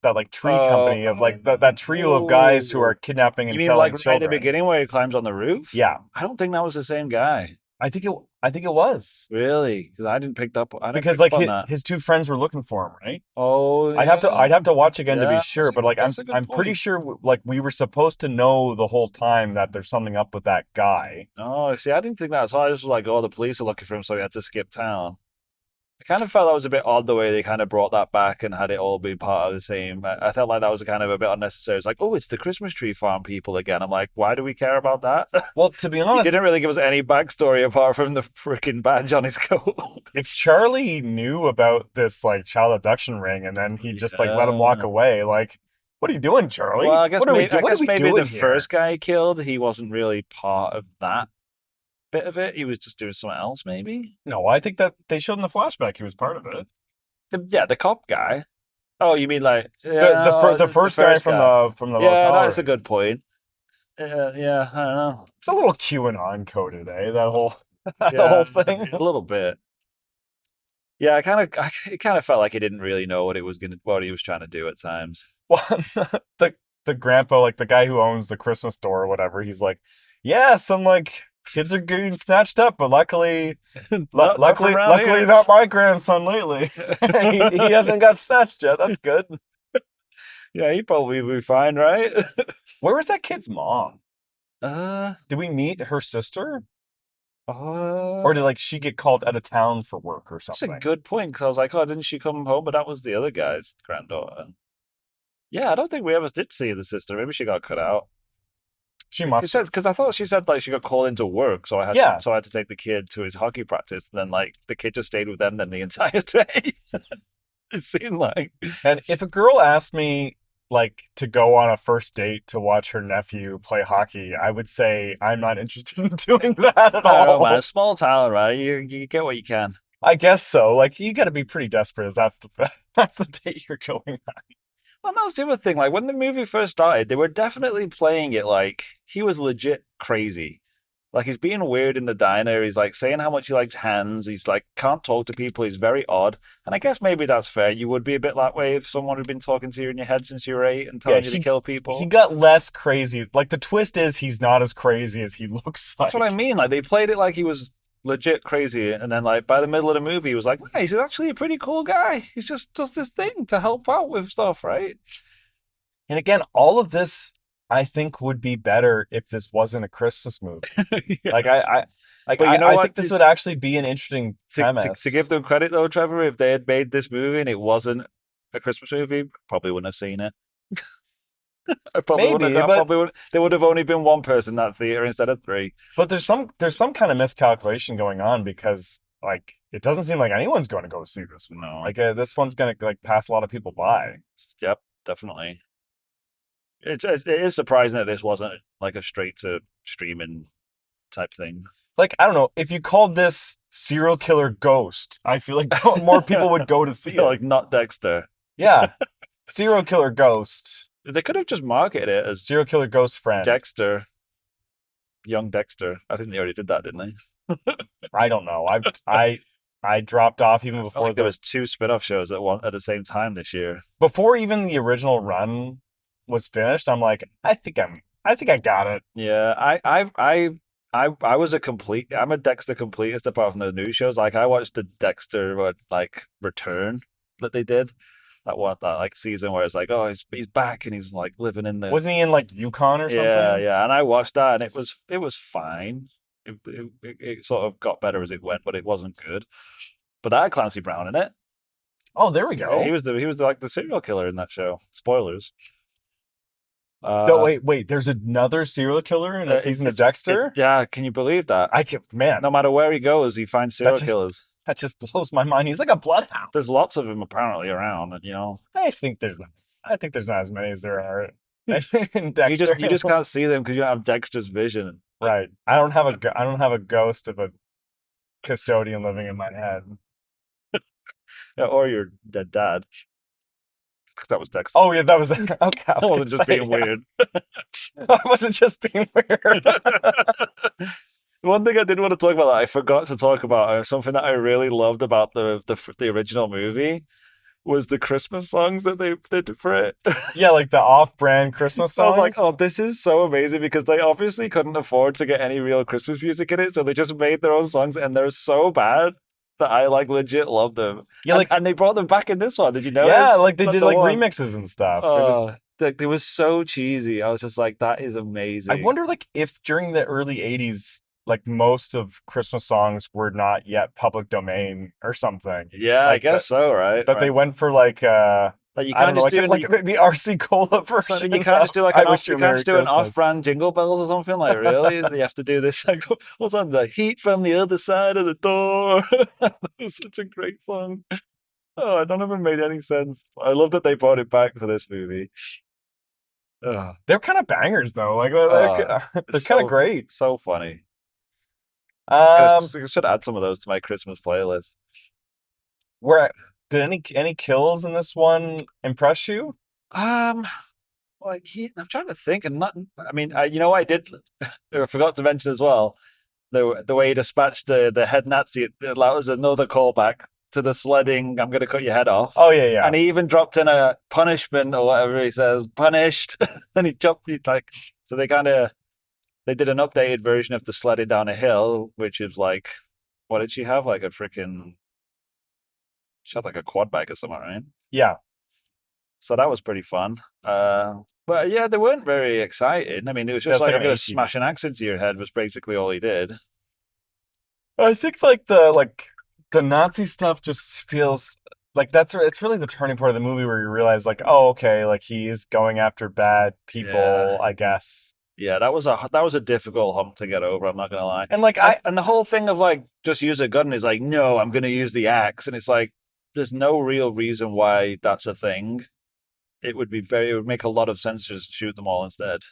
like tree company of like that trio of guys who are kidnapping and selling children. Right at the beginning where he climbs on the roof? Yeah. I don't think that was the same guy. I think it was Really? Because I didn't because pick up like on that. his two friends were looking for him, right? Oh I'd have yeah, to watch again to be yeah. sure, but like That's a good I'm pretty point. sure like we were supposed to know the whole time that there's something up with that guy. Oh, see, I didn't think that. So I just was like, oh, the police are looking for him, so he had to skip town. I kind of felt that was a bit odd the way they kind of brought that back and had it all be part of the same. I felt like that was kind of a bit unnecessary. It's like, oh, it's the Christmas tree farm people again. I'm like, why do we care about that? Well, to be He honest, didn't really give us any backstory apart from the freaking badge on his coat. if Charlie knew about this like child abduction ring and then he just like let him walk Yeah. away, like, what are you doing, Well, Charlie? What are we do? I What are guess we maybe the doing here? first guy he killed, he wasn't really part of that bit of it. He was just doing something else, maybe. No, I think that they showed in the flashback he was part of it. Yeah, the cop guy. Oh, you mean like The the first guy first guy? from the Yeah, motel that's a room. good point. Yeah, I don't know. It's a little QAnon coded, eh? That whole that whole Yeah, thing. a little bit. Yeah, it kind of felt like he didn't really know what he was trying to do at times. Well, the the grandpa, like the guy who owns the Christmas store or whatever, he's like, yeah, some like kids are getting snatched up, but Not from around luckily here. not my grandson lately. He hasn't got snatched yet. That's good. Yeah, he probably would be fine, right? Where was that kid's mom? uh, Did we meet her sister, or uh, did like she get called out of town for work or that's a something? good point because I was like, oh, didn't she come home? But that was the other guy's granddaughter. Yeah, I don't think we ever did see the sister. Maybe she got cut out. She must have. Because I thought she said like she got called into work, Yeah, so I had to take the kid to his hockey practice. Then like the kid just stayed with them then the entire day. It seemed like and if a girl asked me like to go on a first date to watch her nephew play hockey, I would say I'm not interested in doing that at I don't know, man. all. Small town, right? You get what you can. I guess so. Like you got to be pretty desperate if that's the that's the date you're going on. Well, that was the other thing. Like when the movie first started, they were definitely playing it like he was legit crazy. Like he's being weird in the diner. He's like saying how much he likes hands. He's like can't talk to people. He's very odd. And I guess maybe that's fair. You would be a bit that way if someone had been talking to you in your head since you were 8 and Yeah, telling you to kill he people. got less crazy. Like the twist is he's not as crazy as he looks That's what I like. mean. Like they played it like he was legit crazy, and then like by the middle of the movie, he was like, "Hey, he's actually a pretty cool guy. He's just does this thing to help out with stuff, right?" And again, all of this I think would be better if this wasn't a Christmas movie. Like Yes. But you know I what? think this would actually be an interesting To give premise. them credit though, Trevor, if they had made this movie and it wasn't a Christmas movie, probably wouldn't have seen it. I probably wouldn't Maybe, have. I probably would. There would have only been one person in that theater instead of three. but there's some kind of miscalculation going on because like it doesn't seem like anyone's going to go see this one. No. Like this one's going to like pass a lot of people by. Yep, definitely. It is surprising that this wasn't like a straight to streaming type thing. Like I don't know, if you called this serial killer ghost, I feel like more people would go to see it. Like not Dexter. Yeah. Serial killer ghost. They could have just marketed it as Serial killer ghost friend. Dexter, young Dexter. I think they already did that, didn't they? I don't know. I dropped off even Felt before like there was two spin-off shows at the same time this year. before even the original run was finished. I'm like, I think I got it. Yeah, I was a complete. I'm a Dexter completist apart from the new shows. Like I watched the Dexter like Return that they did. That like season where it's like, oh, he's back and he's like living in the Wasn't he in like Yukon or yeah, something? yeah. And I watched that and it was fine. It sort of got better as it went, but it wasn't good. But that had Clancy Brown in it. Oh, there we Yeah, go. he was like the serial killer in that show. Spoilers. No, Uh, wait. There's another serial killer in a season of Dexter. yeah, can you believe that? I can, man. No matter where he goes, he finds That serial killers. just blows my mind. He's like a bloodhound. There's lots of them apparently around, and you know, I think there's not as many as there are in Dexter. you just can't see them because you don't have Dexter's vision. Right. I don't have a ghost of a custodian living in my head. Yeah, or your dead dad. Because that was Dexter. Oh yeah, that was okay. I That was wasn't just say, being yeah. weird. I wasn't just being weird. One thing I did want to talk about that I forgot to talk about, something that I really loved about the original movie was the Christmas songs that they did for it. Yeah, like the off-brand Christmas I was like, songs. oh, this is so amazing because they obviously couldn't afford to get any real Christmas music in it, so they just made their own songs, and they're so bad that I like legit love them. Yeah, And like and they brought them back in this one. Did you yeah, notice? like they That's did the like one. remixes and stuff. It was. They were so cheesy. I was just like, that is I amazing. wonder, like, if during the early '80s, like most of Christmas songs were not yet public domain or something. Yeah, I Like guess so, right? that they Right. went for like Like you I can't don't know, just like do the RC Cola so version you can't just do of like I an Wish off. You You a can't Merry just do an Christmas. off-brand Jingle Bells or something. Like really, you have to do this. Like what's on the heat from the other side of the door? That was such a great song. Oh, it none of it made any sense. I love that they brought it back for this movie. Oh, They're kind of bangers though. Like oh, they're it's kind of great. so funny. Um, I should add some of those to my Christmas playlist. where did any kills in this one impress you? Um, I'm trying to think, and not. I mean, I did. I forgot to mention as well the way he dispatched the head Nazi. That was another callback to the sledding. I'm going to cut your head off. Oh yeah, yeah. And he even dropped in a punishment or whatever he says, punished. And he jumped. He like so they did an updated version of the sledding down a hill, which is like, what did she have? Like a freaking. She had like a quad bike or something, right? Yeah. So that was pretty fun. But yeah, they weren't very exciting. I mean, it was just That's like, like I'm an going to 80s. smash an axe into your head was basically all he did. I think like the Nazi stuff just feels like it's really the turning point of the movie where you realize like, oh, okay, like he is going after bad Yeah. people, I guess. Yeah, that was a difficult hump to get over, I'm not going to lie. And like And the whole thing of like, just use a gun is like, no, I'm going to use the axe. And it's like, there's no real reason why that's a thing. It would make a lot of sense to just shoot them all instead.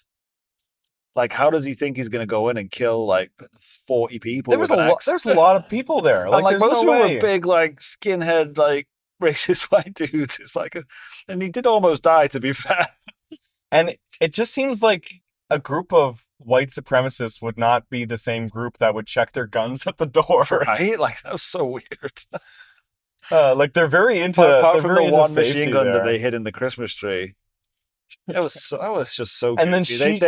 Like, how does he think he's going to go in and kill like 40 people with an axe? there's a lot of people there. And Like like there's most no of them way. were big, like skinhead, like racist white dudes. It's like, and he did almost die, to be fair. And it just seems like a group of white supremacists would not be the same group that would check their guns at the door. Right? Like that was so weird. Like they're very into Apart they're from very the into one machine safety gun that there. they hid in the Christmas tree. That was just so And then goofy. she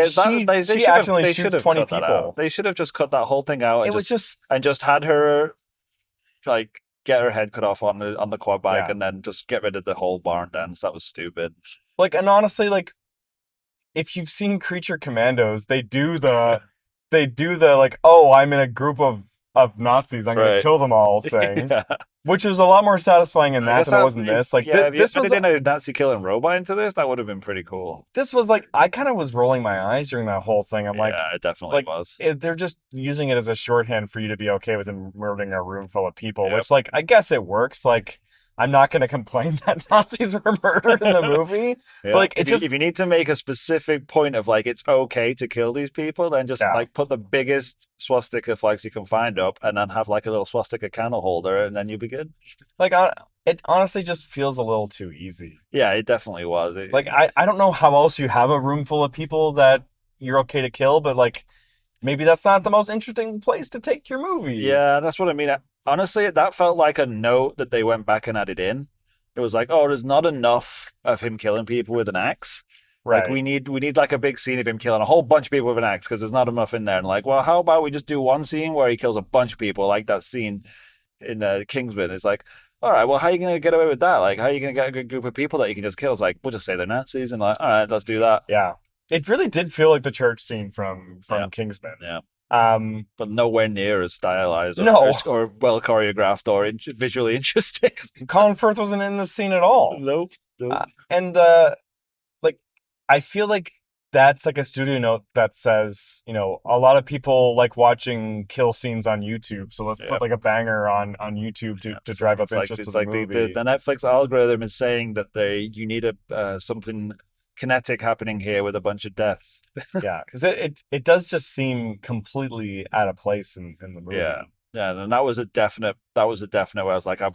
accidentally They should shoots have 20 cut that out. people. They should have just cut that whole thing out It was just and just had her like get her head cut off on the quad bike Yeah. and then just get rid of the whole barn dance. That was stupid. like, and honestly, like if you've seen Creature Commandos, they do the like, oh, I'm in a group of Nazis, I'm gonna Right. kill them all thing, Yeah. which was a lot more satisfying in I that guess than it was in this. Like yeah, if you this was added in a Nazi killing robot into that would have been pretty cool. like I kind of was rolling my eyes during that whole thing. I'm like, Yeah, it definitely like was. they're just using it as a shorthand for you to be okay with them murdering a room full of people, Yep. which like I guess it works. Like I'm not going to complain that Nazis were murdered in the movie, Yeah. but like it just if you need to make a specific point of like it's okay to kill these people, then just Yeah. like put the biggest swastika flags you can find up, and then have like a little swastika candle holder, and then you'll be good. like it honestly just feels a little too easy. Yeah, it definitely was. Like I don't know how else you have a room full of people that you're okay to kill, but like maybe that's not the most interesting place to take your movie. Yeah, that's what I mean. Honestly, that felt like a note that they went back and added in. It was like, oh, there's not enough of him killing people with an axe. Right. Like we need like a big scene of him killing a whole bunch of people with an axe because there's not enough in there. And like, well, how about we just do one scene where he kills a bunch of people, like that scene in Kingsman? It's like, all right, well, how are you gonna get away with that? Like, how are you gonna get a good group of people that you can just kill? It's like, we'll just say they're Nazis, and like, all right, let's do that. Yeah. It really did feel like the church scene from Yeah. Kingsman. Yeah. But nowhere near as stylized or well choreographed or visually interesting. Colin Firth wasn't in this scene at all. Nope. And like I feel like that's like a studio note that says, a lot of people like watching kill scenes on YouTube, so let's put like a banger on YouTube to drive up interest to the movie. The Netflix algorithm is saying that you need something kinetic happening here with a bunch of deaths. Yeah, because it does just seem completely out of place in the movie. Yeah, and that was a definite where I was like, I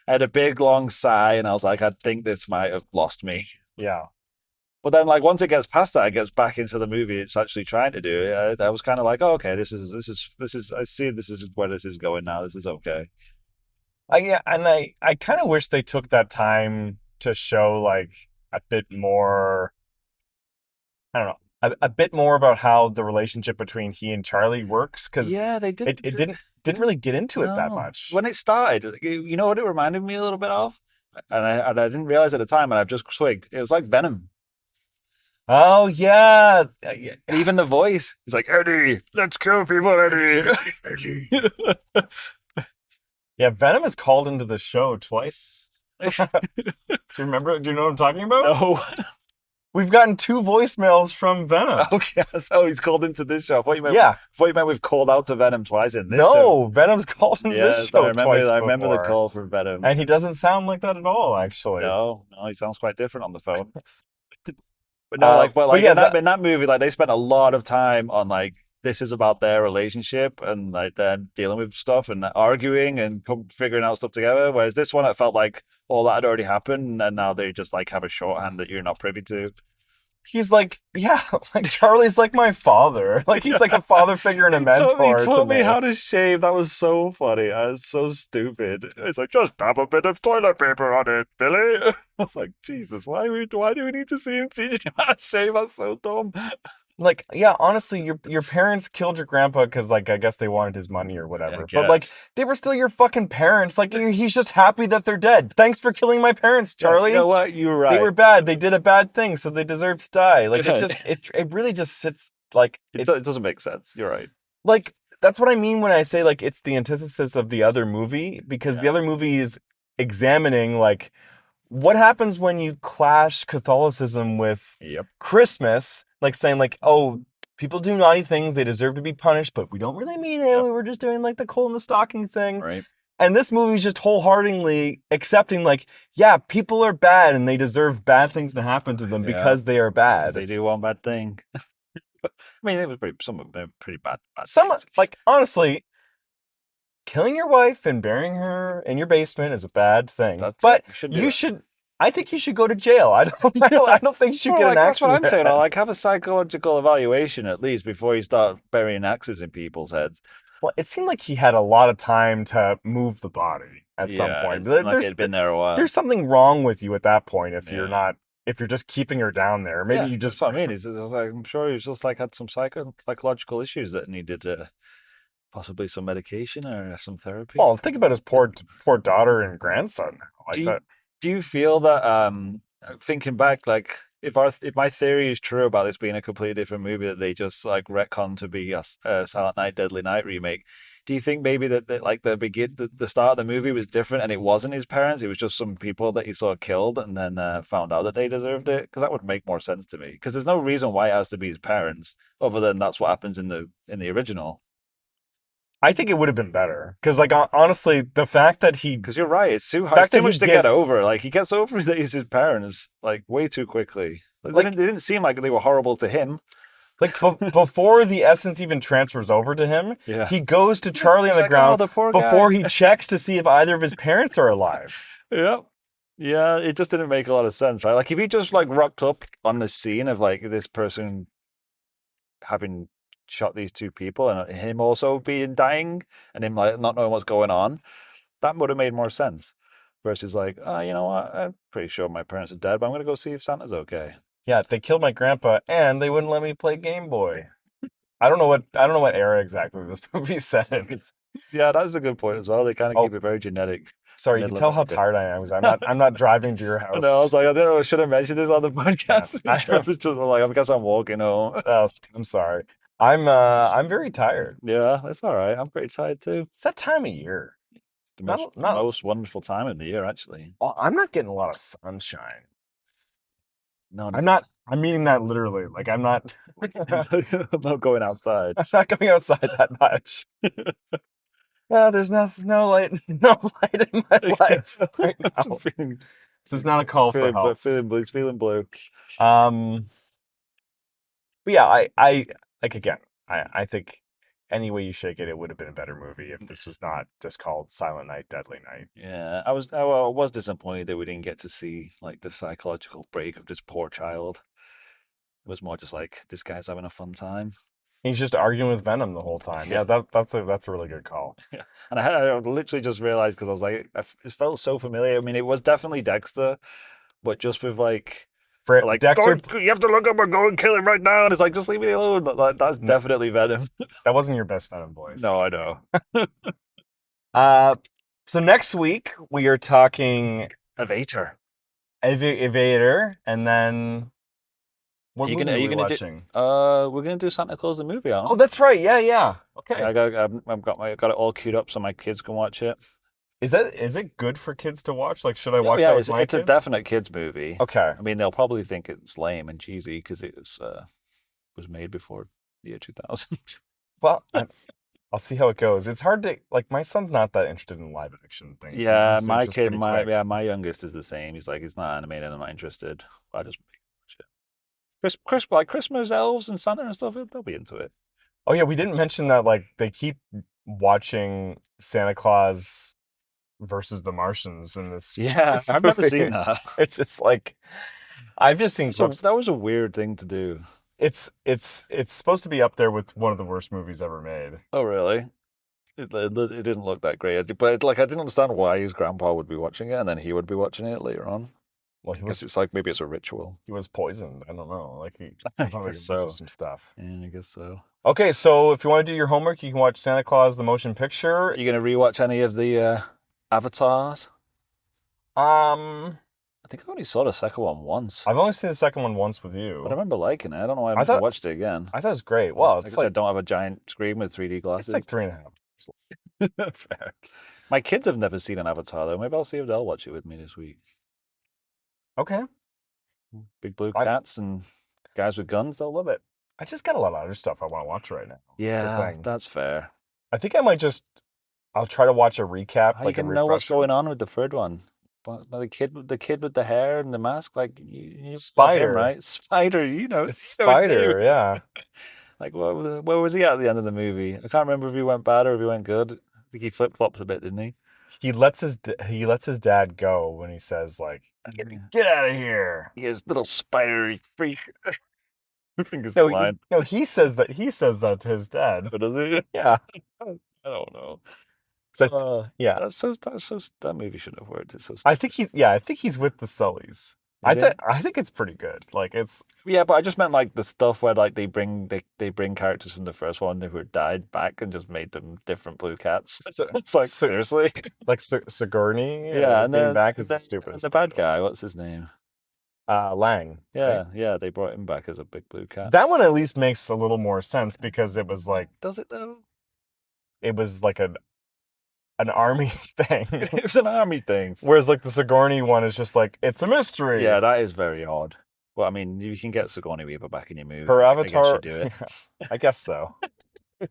had a big long sigh, and I was like, I think this might have lost me. Yeah. But then, like, once it gets past that, it gets back into the movie it's actually trying to do. I was kind of like, oh, okay, this is. I see this is where this is going now. This is okay. Yeah, and I kind of wish they took that time to show like a bit more. I don't know, a bit more about how the relationship between he and Charlie works, because Yeah, they did. it They didn't didn't. really get into it that No, much. when it started, you know what it reminded me a little bit of, and I didn't realize at the time, and I've just twigged. It was like Venom. Oh yeah, yeah. Even the voice, it's like Eddie, let's kill people, Eddie. Eddie. Yeah, Venom is called into the show twice. Do you remember? Do you know what I'm talking about? No. We've gotten 2 voicemails from Venom. Okay, so he's called into this show. Yeah. I thought you meant we've called out to Venom twice in this show. No, Venom's called into this Yes, I show remember. twice I remember the before. call from Venom. And he doesn't sound like that at all, actually. No, no, he sounds quite different on the phone. But no, but But like yeah, in that movie, like they spent a lot of time on like this is about their relationship and like them dealing with stuff and arguing and figuring out stuff together. Whereas this one, it felt like all that had already happened, and now they just like have a shorthand that you're not privy to. he's like, yeah, like Charlie's like my father. Like he's like a father figure and a He mentor to taught me me. how to shave. That was so funny. I was so stupid. It's like just dab a bit of toilet paper on it, Billy. I was like, Jesus, why do we need to see him teach you how to shave? That's so dumb. Like, yeah, honestly, your parents killed your grandpa because, like, I guess they wanted his money or Yeah, I whatever. But like, guess. they were still your fucking parents. Like, he's just happy that they're dead. Thanks for killing my parents, Yeah, you know Charlie. what? You were They right. were bad. They did a bad thing, so they deserve to die. Like, Yeah, it really just sits like it doesn't make sense. You're right. like that's what I mean when I say like it's the antithesis of the other movie, because the Yeah. other movie is examining like what happens when you clash Catholicism with Yep. Christmas, like saying like, oh, people do naughty things, they deserve to be punished, but we don't really mean it. Yep. We were just doing like the coal in the stocking thing. Right. And this movie's just wholeheartedly accepting like, yeah, people are bad and they deserve bad things to happen to them Yeah. because they are Because bad. they do one bad thing. I mean, it was some of them pretty bad Some things. like honestly, killing your wife and burying her in your basement is a bad thing. But You should do you that. should I think you should go to jail. I don't think you should Well, get an like axe that's what in I'm your saying. I head. like have a psychological evaluation at least before you start burying axes in people's heads. Well, it seemed like he had a lot of time to move the body at some Yeah, point. it seemed like it'd been there a while. There's something wrong with you at that point if you're Yeah. not if you're just keeping her down there. Maybe Yeah, you that's just what I mean. It's like I'm sure he's just like had some psychological issues that needed possibly some medication or some therapy. well, think about his poor daughter and grandson now. Do Like you that. do you feel that thinking back, like if my theory is true about this being a completely different movie that they just like retcon to be a Silent Night Deadly Night remake, do you think maybe that like the start of the movie was different and it wasn't his parents, it was just some people that he saw killed and then found out that they deserved it? Because that would make more sense to me. Because there's no reason why it has to be his parents other than that's what happens in the original. I think it would have been better because, like, honestly, the fact that he, Because you're right, it's too hard. fact It's too that he much to get get over. Like he gets over that he's his parents like way too quickly. like They didn't seem like they were horrible to him. before the essence even transfers over to him, Yeah. he goes to Charlie on It's the like, oh, ground the poor before guy. he checks to see if either of his parents are alive. Yep. Yeah, it just didn't make a lot of sense, right? Like if he just like rocked up on the scene of like this person having shot these two people and him also being dying and him like not knowing what's going on, that would have made more sense. Versus like, oh, you know what? I'm pretty sure my parents are dead, but I'm gonna go see if Santa's okay. Yeah, they killed my grandpa and they wouldn't let me play Game Boy. I don't know what era exactly this movie's set in. Yeah, that's a good point as well. They kind of Oh, keep it very genetic. sorry, you can Middle tell how America. tired I am because I'm not driving to your I know. I was house. like, I don't know. Should I mention this on the podcast? Yeah, I was just like, I guess I'm walking home. I'm sorry. I'm very tired. Yeah, that's all right. I'm pretty tired too. It's that time of year. Not Most wonderful time of the year, actually. well, I'm not getting a lot of sunshine. No, I'm meaning that literally. Like I'm not I'm not going outside. I'm not going outside that much. There's no light no light in my life right now. feeling, This is not a call for help. feeling blue. Feeling blue. Um but yeah, I like again, I think any way you shake it, it would have been a better movie if this was not just called Silent Night, Deadly Night. Yeah, I was disappointed that we didn't get to see like the psychological break of this poor child. It was more just like this guy's having a fun time. He's just arguing with Venom the whole time. Yeah, that's a really good call. And I literally just realized because I was like, it felt so familiar. I mean, it was definitely Dexter, but just with like, Dexter, you have to look up and go and kill him right now. And it's like, just leave me alone. That's No. definitely Venom. that wasn't your best Venom voice. No, I know. So next week we are talking Evader. Evader, and then what movie are we watching? We're gonna do Santa Claus the movie, aren't we? Oh, that's right. Yeah. Okay. I've got it all queued up so my kids can watch it. Is it good for kids to watch? Like, should I watch Yeah, that with my it's a kids? definite kids movie. Okay. I mean, they'll probably think it's lame and cheesy because it was made before the year 2000. Well, I'll see how it goes. It's hard to like. My son's not that interested in live action things. Yeah, He's my interested pretty quick. my youngest is the same. He's like, it's not animated. I'm not interested. I just watch it. Like Christmas elves and Santa and stuff. They'll be into it. Oh yeah, we didn't mention that. Like, they keep watching Santa Claus versus the Martians in this. Yeah, this I've never movie. seen that. It's just like I've just seen So clips. that was a weird thing to do. It's supposed to be up there with one of the worst movies ever made. Oh, really? It didn't look that great. But like, I didn't understand why his grandpa would be watching it and then he would be watching it later on. Well, he Because was it's like maybe it's a ritual. he was poisoned. I don't know. Like he I probably guess went through so. some stuff. Yeah, I guess so. Okay, so if you want to do your homework, you can watch Santa Claus the motion picture. Are you gonna rewatch any of the Avatars? I think I only saw the second one once, I've only seen the second one once with you. but I remember liking it. I don't know why I I haven't thought- watched it again. I thought it was great. Well, I it's guess I like don't have a giant screen with 3D glasses. it's like 3.5. Fair. My kids have never seen an Avatar though. Maybe I'll see if they'll watch it with me this week. Okay. Big blue cats and guys with guns, they'll love it. I just got a lot of other stuff I want to watch right now. That's the Yeah, thing. that's fair. I think I might I'll try to watch a recap, How like you a can know what's refresher. going on with the third one? But the kid with the hair and the mask, like you love Spider. him, right? Spider, you know. It's you know his name. Spider, yeah. Like where was he at the end of the movie? I can't remember if he went bad or if he went good. I think he flip flops a bit, didn't he? He lets his dad go when he says like, "Get out of here." He has little spidery freak. I think it's No, the line. he says that to his dad. But does he? Yeah. I don't know. 'Cause yeah. That movie shouldn't have worked. It's so I think he's with the Sullys. I think it's pretty good. Like it's yeah, but I just meant like the stuff where like they bring characters from the first one who had died back and just made them different blue cats. It's like seriously, like Sigourney. Yeah, and then then back is the then stupidest. the bad guy. What's his name? Lang. Yeah, yeah. They brought him back as a big blue cat. That one at least makes a little more sense because it was like Does it though? it was like an army thing. It was an army thing. Whereas like the Sigourney one is just like it's a mystery. Yeah, that is very odd. Well, I mean, you can get Sigourney Weaver back in your movie. Her Avatar. I guess you do it. I guess so.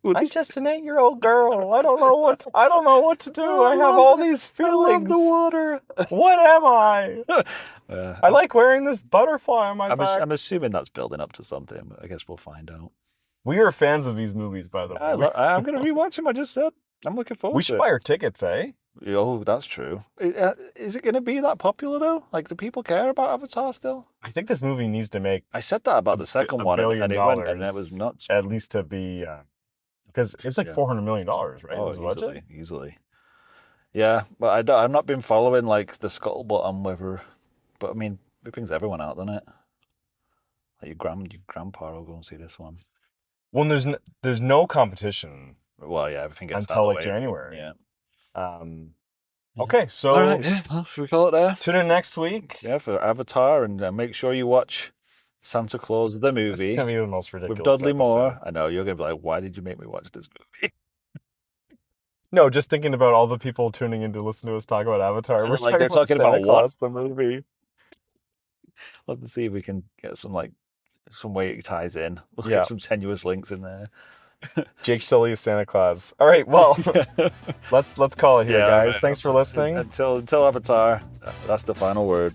We'll I'm just an 8-year-old girl. I don't know what to do. I have all these feelings. the water. What am I? I like wearing this butterfly on my back. I'm assuming that's building up to something. But I guess we'll find out. We are fans of these movies, by the way. I'm going to rewatch them. I just said I'm looking forward. We to should it. buy our tickets, eh? Oh, that's true. Is it going to be that popular though? Like, do people care about Avatar still? I think this movie needs to make I said that about the second $1 one, billion and it was nuts. at least to be because it's like $400 million, right? Oh, Is the budget? easily. Yeah, but I've not been following like the scuttlebutt on whether, but I mean, it brings everyone out, doesn't it? Like your grandpa will go and see this one. Well, there's no competition. Well, yeah, everything gets until like way. January. Yeah. Okay, so all right, yeah. Well, should we call it there? Tune in next week. Yeah, for Avatar, and make sure you watch Santa Claus the movie. It's gonna be the most ridiculous. With Dudley episode. Moore. I know you're gonna be like, why did you make me watch this movie? No, just thinking about all the people tuning in to listen to us talk about Avatar. We're like they're talking Santa about Claus, what? the movie. Love to see if we can get some way it ties in. We'll Yeah. get some tenuous links in there. Jake Sully is Santa Claus. All right, well, let's call it here, guys. right. Thanks for listening. Until Avatar, that's the final word.